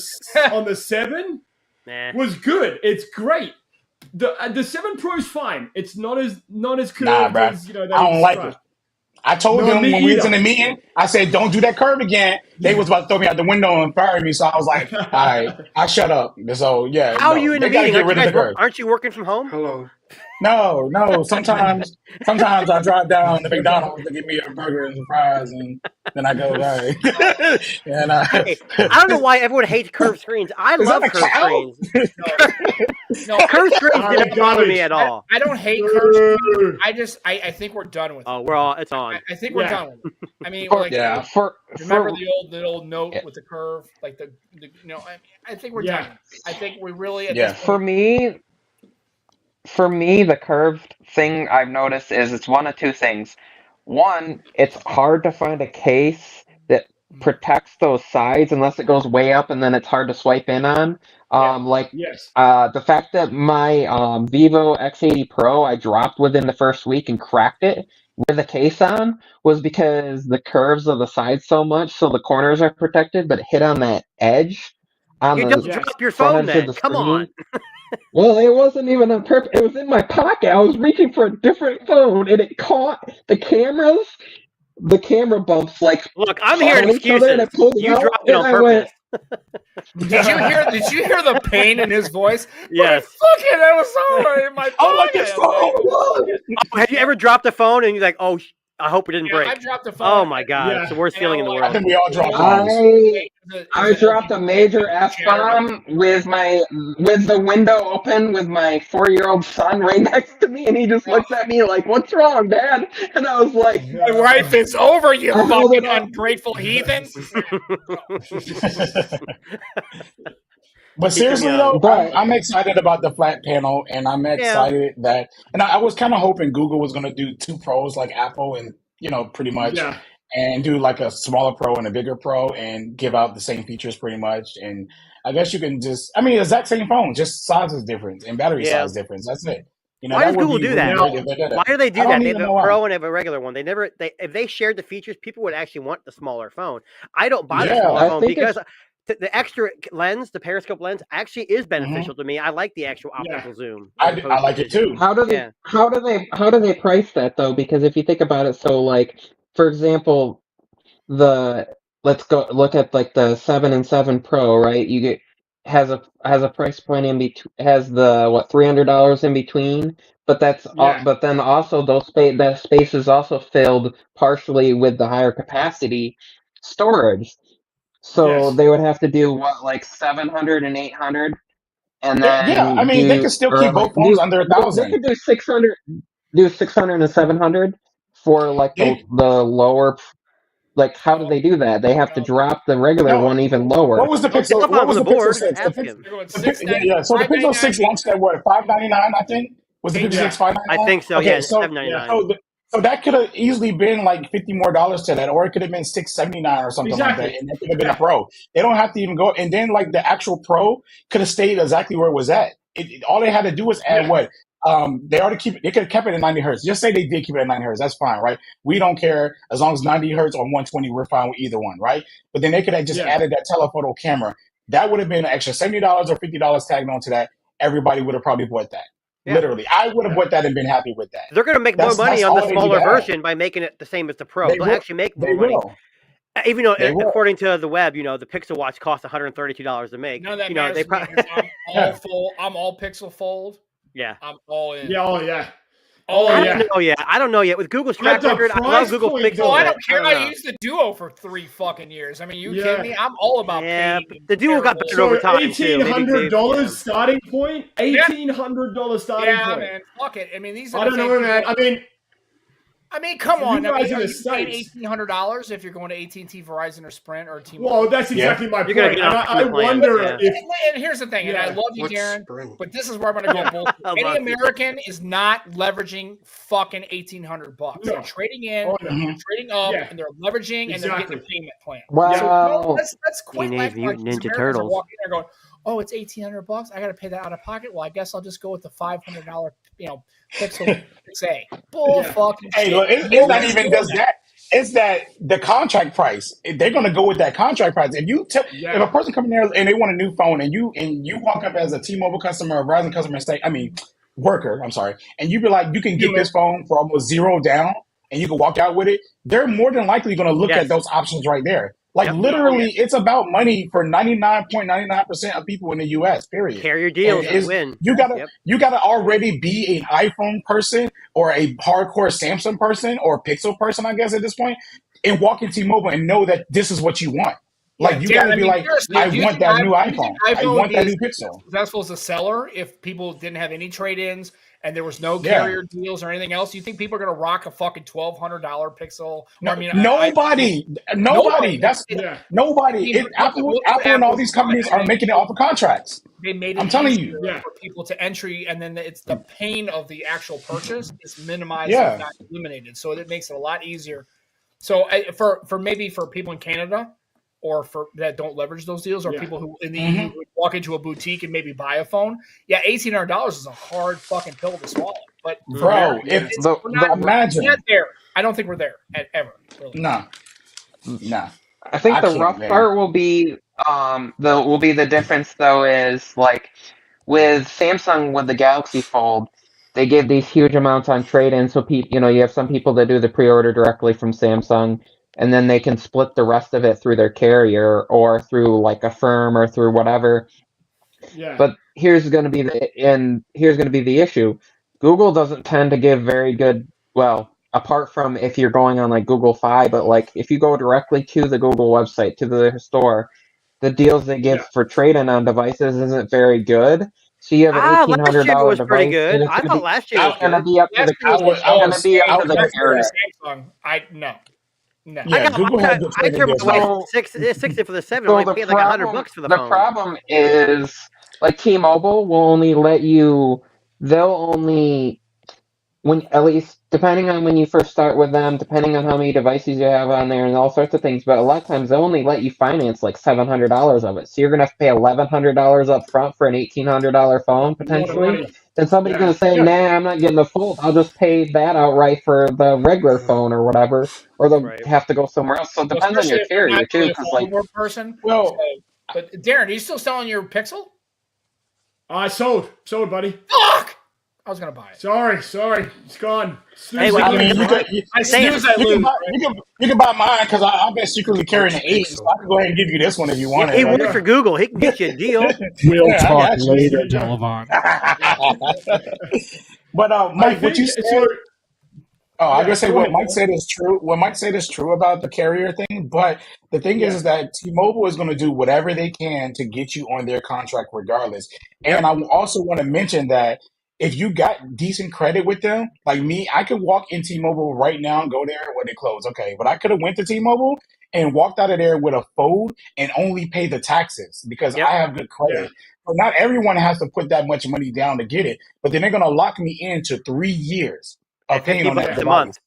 7 Nah. was good. It's great. The 7 Pro is fine. It's not as curved Nah, bruh. as, they I don't like describe. it. I told No, them me when we was either. in the meeting, I said, don't do that curve again. They was about to throw me out the window and fire me. So I was like, all right, I shut up. So, yeah. How no, are you in they the gotta meeting? get rid of the curve. Aren't you working from home? Hello. No. Sometimes I drive down to McDonald's to get me a burger and some fries, and then I go, all right. And Hey, I don't know why everyone hates curved screens. I Is love that a curved cow? screens. No, Curve screens didn't bother me at all. I don't hate curve screens. I think we're done with it. Oh, we're all. It's on. I think we're done with it. I mean, remember the old note with the curve, like the I think we're done. I think we really. For me, the curved thing I've noticed is it's one of two things. One, it's hard to find a case that protects those sides unless it goes way up, and then it's hard to swipe in on. The fact that my Vivo X80 Pro I dropped within the first week and cracked it with a case on was because the curves of the sides so much, so the corners are protected, but it hit on that edge. You don't drop your phone then. Come on. Well, it wasn't even on purpose. It was in my pocket. I was reaching for a different phone, and it caught the cameras. The camera bumps like. Look, I'm hearing excuses. You dropped it on purpose. Did you hear the pain in his voice? Yes. Fuck it, I was so in my pocket. Have you ever dropped a phone and you're like, oh, I hope it didn't break? I dropped a phone. Oh my god, it's the worst feeling in the world. I think we all dropped phones. I dropped a major F-bomb with the window open with my 4-year-old son right next to me, and he just looks at me like, "What's wrong, Dad?" And I was like, "My life is over, you fucking ungrateful heathens." But seriously though, I'm excited about the flat panel, and I'm excited that, and I was kind of hoping Google was going to do 2 Pros like Apple, and pretty much, and do like a smaller Pro and a bigger Pro, and give out the same features pretty much. And I guess you can exact same phone, just size is different and battery size difference. That's it. Why does Google do that? Why do they do that? They have a Pro and have a regular one. If they shared the features, people would actually want the smaller phone. I don't buy the smaller phone because the extra lens, the periscope lens, actually is beneficial to me. I like the actual optical zoom. I like it too. How do they price that though? Because if you think about it, so like for example, let's go look at like the 7 and 7 Pro, right? You get has a price point in between, has the $300 in between, but but then also that space is also filled partially with the higher capacity storage. So they would have to do like 700 and 800, and then I mean they can still keep both phones under 1,000. They could do 600, and 700 for like the lower. Like, how do they do that? They have to drop the regular one even lower. What was the Pixel? What was the Pixel 6? So the Pixel 6 launched at what, $599? I think was the Pixel 6 $599. I think so. Okay, $799. So that could have easily been like $50 more to that, or it could have been $679 or something like that, and that could have been a Pro. They don't have to even go, and then like the actual Pro could have stayed exactly where it was at. All they had to do was add what. They could have kept it at 90 hertz. Just say they did keep it at 90 hertz. That's fine, right? We don't care. As long as 90 hertz or 120, we're fine with either one, right? But then they could have just added that telephoto camera. That would have been an extra $70 or $50 tagged onto that. Everybody would have probably bought that. Yeah. Literally. I would have bought that and been happy with that. They're going to make more money on the smaller version by making it the same as the Pro. They'll actually make more money. Even though, according to the web, the Pixel Watch costs $132 to make. No, that matters. I'm all Pixel Fold. Yeah. I'm all in. Yeah, I don't know yet. With Google's track record, I love Google Pixel. Oh, I don't care. I used the Duo for 3 fucking years. I mean, you kidding me? I'm all about the Duo got better over time, $1,800 starting point? $1,800 starting point. Yeah, man. Fuck it. I mean, these I don't know, man. I mean, come on. Are you paying $1,800 if you're going to AT&T, Verizon, or Sprint, or T-Mobile? Well, that's exactly my point. And I wonder if... And here's the thing, and I love you, Darren, but this is where I'm going to go. Any American is not leveraging fucking $1,800. They're trading in, trading up, and they're leveraging, and they're getting a payment plan. Wow. So that's quite like Ninja Turtles. Walking in there going, oh, it's $1,800. I got to pay that out of pocket. Well, I guess I'll just go with the $500, Pixel 6A. Bull fucking shit. Hey, look, it's not even just that. It's that the contract price. They're going to go with that contract price. If if a person comes in there and they want a new phone, and you walk up as a T-Mobile customer or Verizon customer and say, worker, and you be like, you can get this phone for almost $0 down, and you can walk out with it. They're more than likely going to look at those options right there. Like literally, it's about money for 99.99% of people in the U.S. Period. Carrier deals win. You gotta already be an iPhone person or a hardcore Samsung person or Pixel person, I guess at this point, and walk into T-Mobile and know that this is what you want. Like, you Dan, gotta be like, I want that new iPhone. I want that new Pixel. Successful as a seller if people didn't have any trade-ins and there was no carrier deals or anything else. You think people are going to rock a fucking $1,200 Pixel? No, nobody. That's nobody. Apple and all these companies are making it off of contracts. They made it easier for people to entry, and then it's the pain of the actual purchase is minimized, if not eliminated. So it makes it a lot easier. So for maybe for people in Canada or for that don't leverage those deals, or people who in the EU would walk into a boutique and maybe buy a phone, $1,800 is a hard fucking pill to swallow. But bro, we're not there. I don't think we're there ever. Really. No. I think the rough part will be the difference though is like with Samsung with the Galaxy Fold, they give these huge amounts on trade-in. So you have some people that do the pre-order directly from Samsung, and then they can split the rest of it through their carrier or through like Affirm or through whatever. Yeah. But here's going to be the issue. Google doesn't tend to give very good. Well, apart from if you're going on like Google Fi, but like if you go directly to the Google website to the store, the deals they give for trade-in on devices isn't very good. So you have an $1,800 device. Was pretty good. I thought last year was going to be up to the Samsung. No. I got 60 for the 7. I only paid like $100 for the phone. The problem is, like T-Mobile will only let you. They'll only at least depending on when you first start with them, depending on how many devices you have on there, and all sorts of things. But a lot of times they'll only let you finance like $700 of it. So you're gonna have to pay $1,100 up front for an $1,800 phone potentially. Then somebody's gonna say, "Nah, I'm not getting the Fold. I'll just pay that outright for the regular phone or whatever," or they'll have to go somewhere else. So it depends on your carrier too. Because like, but Darren, are you still selling your Pixel? I sold, buddy. Fuck! I was gonna buy it. Sorry, it's gone. Hey, you can buy mine because I've been secretly carrying an 8, so I can go ahead and give you this one if you want it. He works for Google. He can get you a deal. We'll talk later, Delavan. But Mike, what you said? I was gonna say what Mike said is true. What Mike said is true about the carrier thing, but the thing is that T-Mobile is going to do whatever they can to get you on their contract regardless. And I also want to mention that if you got decent credit with them, like me, I could walk in T-Mobile right now and go there when they close. Okay, but I could have went to T-Mobile and walked out of there with a Fold and only pay the taxes because I have good credit. But not everyone has to put that much money down to get it. But then they're going to lock me into 3 years of paying on that device.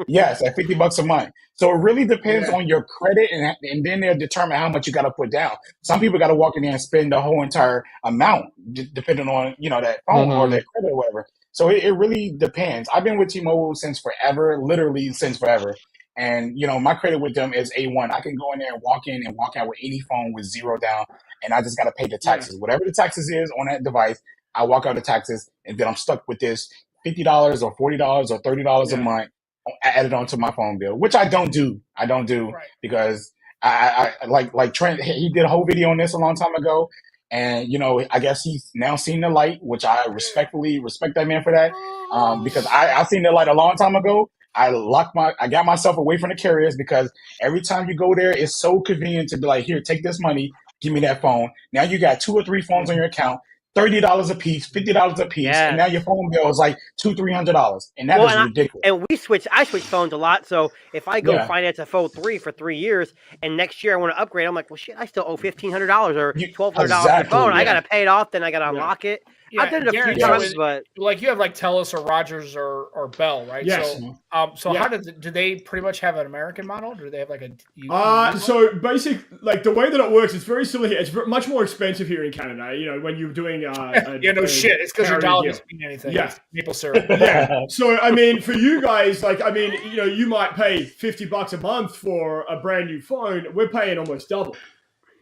Yes, at $50 a month. So it really depends on your credit, and then they'll determine how much you got to put down. Some people got to walk in there and spend the whole entire amount, depending on that phone or their credit or whatever. So it really depends. I've been with T-Mobile since forever, literally since forever. And my credit with them is A1. I can go in there and walk in and walk out with any phone with zero down, and I just got to pay the taxes. Whatever the taxes is on that device, I walk out the taxes, and then I'm stuck with this $50 or $40 or $30 a month added onto my phone bill, which I don't do. Because I like Trent. He did a whole video on this a long time ago, and I guess he's now seen the light, which I respectfully respect that man for that. Because I seen the light a long time ago. I got myself away from the carriers because every time you go there, it's so convenient to be like, here, take this money, give me that phone. Now you got 2 or 3 phones on your account. $30 a piece, $50 a piece, and now your phone bill is like $200-$300, and that is ridiculous. I switch phones a lot, so if I go finance a Fold 3 for 3 years, and next year I want to upgrade, I'm like, well, shit, I still owe $1,500 or $1,200 for the phone. I got to pay it off, then I got to unlock it. I've done it a few times, but like you have like TELUS or Rogers or Bell, right? Yes. So how do they pretty much have an American model? Or do they have like a? So basically, like the way that it works, it's very similar here. It's much more expensive here in Canada. When you're doing shit. It's because your dollar doesn't mean anything. Yeah, it's maple syrup. So I mean, for you guys, you might pay $50 a month for a brand new phone. We're paying almost double.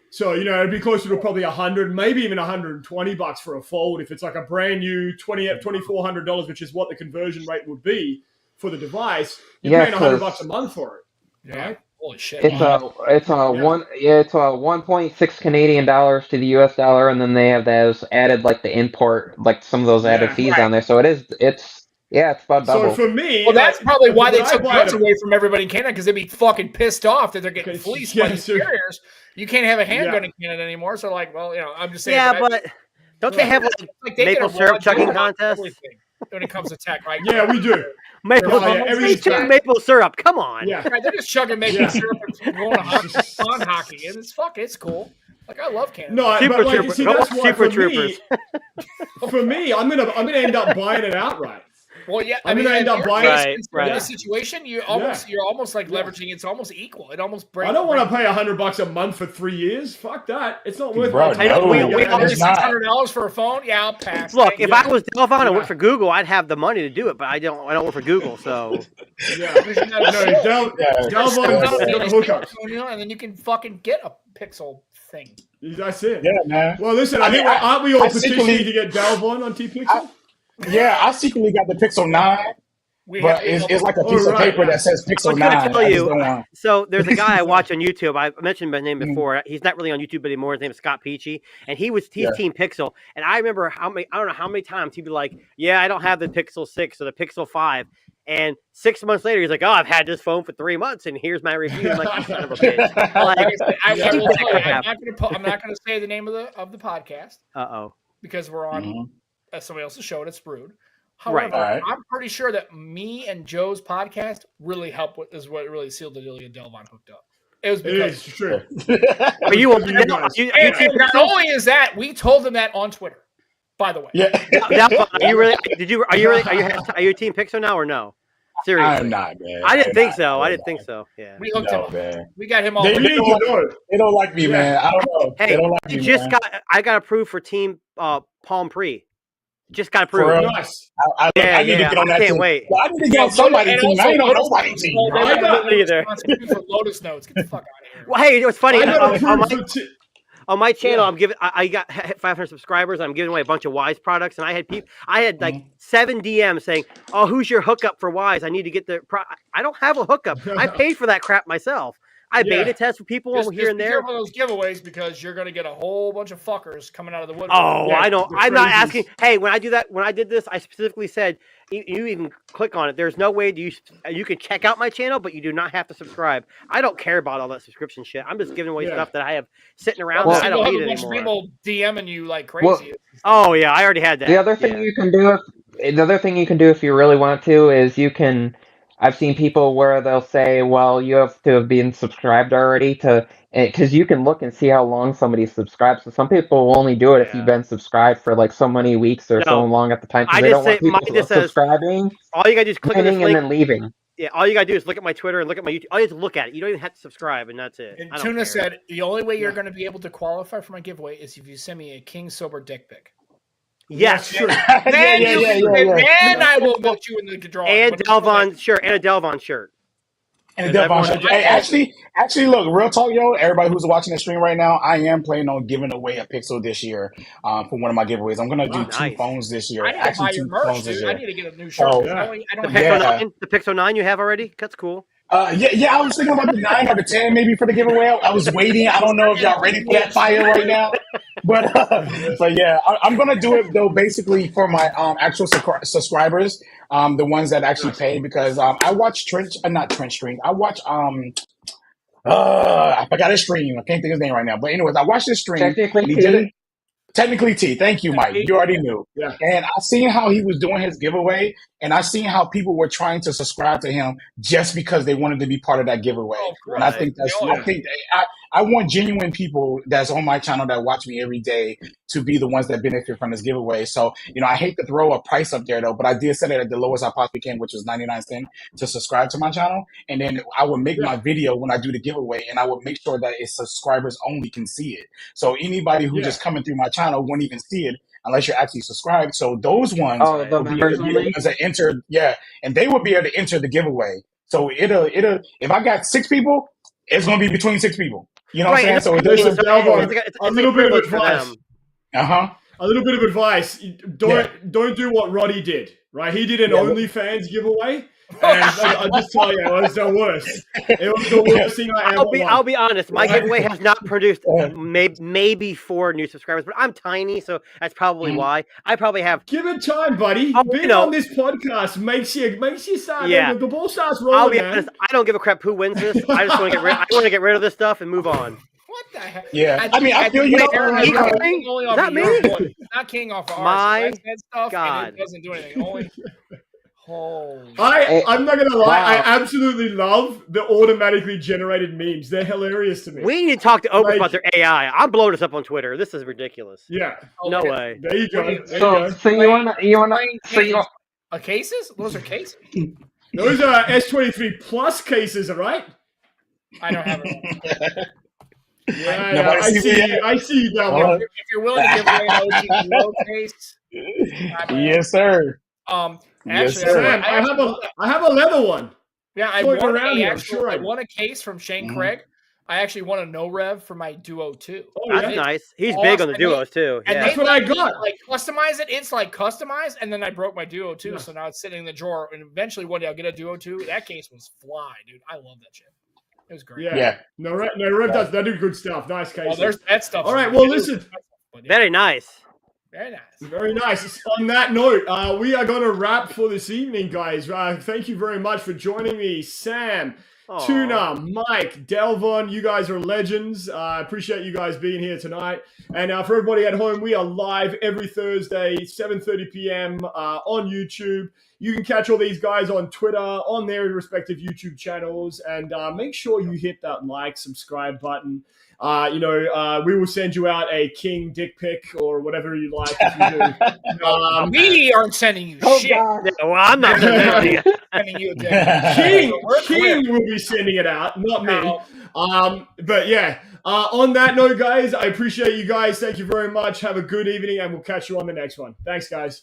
So, it'd be closer to probably $100, maybe even $120 for a Fold if it's like a brand new $2,400, which is what the conversion rate would be for the device. You're paying $100 a month for it. Yeah. Right? Holy shit. It's a 1.6 Canadian dollars to the US dollar, and then they have those added like the import, like some of those added fees on there. So it's about double. So for me, that's probably why they took much away from everybody in Canada, because they'd be fucking pissed off that they're getting fleeced by these carriers. You can't have a handgun in Canada anymore. So, like, well, I'm just saying. Yeah, but don't they have like maple syrup chugging contests? When it comes to tech, right? Yeah, we do. Maple syrup. Come on. Yeah. Right, they're just chugging maple syrup and going to hockey, and it's cool. Like, I love Canada. No, Super but like, Troopers. see, that's why Super Troopers. For me, I'm gonna end up buying it outright. Well, yeah, I'm gonna end up buying in this situation. You're almost like leveraging. It's almost equal. It almost breaks. I don't want to pay $100 a month for 3 years. Fuck that. It's not worth Bro, it. We $600 for a phone. Yeah, I'll pass. Look, if I was Delvon and worked for Google, I'd have the money to do it, but I don't work for Google, so. Delvon's got a hookup. And then you can fucking get a Pixel thing. That's it. Yeah, man. Well, listen, I think aren't we all petitioning to get Delvon on T-Pixel? I secretly got the Pixel 9. But it's like a piece of paper that says Pixel 9. Tell you, so there's a guy I watch on YouTube. I mentioned his name before. He's not really on YouTube anymore. His name is Scott Peachy, and he's Team Pixel. And I remember I don't know how many times he'd be like, "Yeah, I don't have the Pixel 6 or the Pixel 5." And 6 months later, he's like, "Oh, I've had this phone for 3 months, and here's my review." I'm like, "Son of a bitch!" I'm not going to say the name of the podcast. Because we're on somebody else's show and it's Brood. However, I'm pretty sure that me and Joe's podcast really helped is what really sealed the deal to get Delvon hooked up. It was because it's true. Not only is that, we told him that on Twitter. By the way, Delvon, are you Team Pixel now or no? Seriously, I'm not, man. I didn't think so. Yeah, we hooked him up. Man. We got him all. They don't like me, man. I don't know. Hey, they don't like me, I got approved for Team Palm Pre. Just got approved. Nice. I need to get on that. I can't wait. Well, I need to get on somebody's team. I ain't on nobody's team. I got either. For Lotus Notes. Get the fuck out of here. Well, hey, it's funny. On my channel, I got 500 subscribers. I'm giving away a bunch of Wise products, and I had like 7 DMs saying, "Oh, who's your hookup for Wise? I need to get the." I don't have a hookup. I paid for that crap myself. I beta test for people here and there. Be careful of those giveaways because you're going to get a whole bunch of fuckers coming out of the woodwork. Oh, I know. I'm not asking. Hey, when I did this, I specifically said you even click on it. There's no way you can check out my channel, but you do not have to subscribe. I don't care about all that subscription shit. I'm just giving away stuff that I have sitting around that I don't need anymore. People DMing you like crazy. Oh yeah, I already had that. The other thing you can do if you really want to is you can. I've seen people where they'll say, well, you have to have been subscribed already because you can look and see how long somebody's subscribed. So some people will only do it if you've been subscribed for like so many weeks or so long at the time because they don't want people subscribing. All you got to do is click on this link and then leaving. Yeah, all you got to do is look at my Twitter and look at my YouTube. All you have to look at it. You don't even have to subscribe, and that's it. And Tuna said, the only way you're going to be able to qualify for my giveaway is if you send me a King Sober dick pic. Yes, sure. Then I will vote you in the drawing. And Delvon shirt, and a Delvon shirt. And a Delvon shirt. Hey, actually, look, real talk, yo. Everybody who's watching the stream right now, I am planning on giving away a Pixel this year for one of my giveaways. I'm gonna do 2 phones this year. Actually, 2 phones this year. I need to get a new shirt. I don't have the Pixel 9 you have already. That's cool. I was thinking about the 9 or the 10 maybe for the giveaway. I was waiting. I don't know if y'all ready for that fire right now, but yeah, I'm gonna do it though. Basically for my actual subscribers, the ones that actually pay because I watch not Trench Stream. I watch I forgot his stream. I can't think of his name right now. But anyways, I watched this stream. Technically T. Thank you, Mike. You already knew. Yeah. And I seen how he was doing his giveaway, and I seen how people were trying to subscribe to him just because they wanted to be part of that giveaway. And I think I want genuine people that's on my channel that watch me every day to be the ones that benefit from this giveaway. So, I hate to throw a price up there though, but I did set it at the lowest I possibly can, which was 99 cents to subscribe to my channel. And then I would make my video when I do the giveaway, and I would make sure that it's subscribers only can see it. So anybody who just coming through my channel won't even see it unless you're actually subscribed. So those ones will be the ones that enter, and they will be able to enter the giveaway. So it'll if I got 6 people, it's gonna be between 6 people. You know what I'm saying? So there's a little bit of advice. A little bit of advice. Don't do what Roddy did. Right? He did an OnlyFans giveaway. And I'll just tell you, it was the worst. It was the worst thing I ever won. I'll be honest. My giveaway has not produced maybe 4 new subscribers, but I'm tiny, so that's probably why. I probably have. Give it time, buddy. Being on this podcast makes you start. Yeah. The ball starts rolling. I'll be honest. I don't give a crap who wins this. I just want to get rid of this stuff and move on. What Yeah, I mean, I feel you. Is that me? It's not King off of ours. My stuff God. And it doesn't do anything. Only. I'm not gonna lie. I absolutely love the automatically generated memes. They're hilarious to me. We need to talk to Oprah about their AI. I'm blowing this up on Twitter. This is ridiculous. Yeah. No way. There you go. So you wanna so cases? Those are cases. Those are S23 plus cases, all right? I don't have it. Yeah, I see you down there. If you're willing to give away an OG Duo case, yes, sir. Actually, Sam, I have a leather one. Yeah, I won a case from Shane Craig. I actually won a no rev for my Duo 2. Oh, that's nice. He's big on the Duos too. And that's what I got. Like customize it. It's like customized, and then I broke my Duo 2, so now it's sitting in the drawer. And eventually one day I'll get a Duo 2. That case was fly, dude. I love that shit. It was great. Yeah. No rev does. They do good stuff. Nice case. Well, there's that stuff. All right. Well, listen. Very nice. Very nice. Very nice. On that note, we are going to wrap for this evening, guys. Thank you very much for joining me, Sam, Tuna, Mike, Delvon. You guys are legends. I appreciate you guys being here tonight. And for everybody at home, we are live every Thursday, 7:30 p.m. On YouTube. You can catch all these guys on Twitter, on their respective YouTube channels, and make sure you hit that subscribe button. We will send you out a king dick pic or whatever you like if you do. We aren't sending you shit. Yeah, well, I'm not sending you a dick. King will be sending it out, not me. But yeah, on that note, guys, I appreciate you guys. Thank you very much. Have a good evening, and we'll catch you on the next one. Thanks, guys.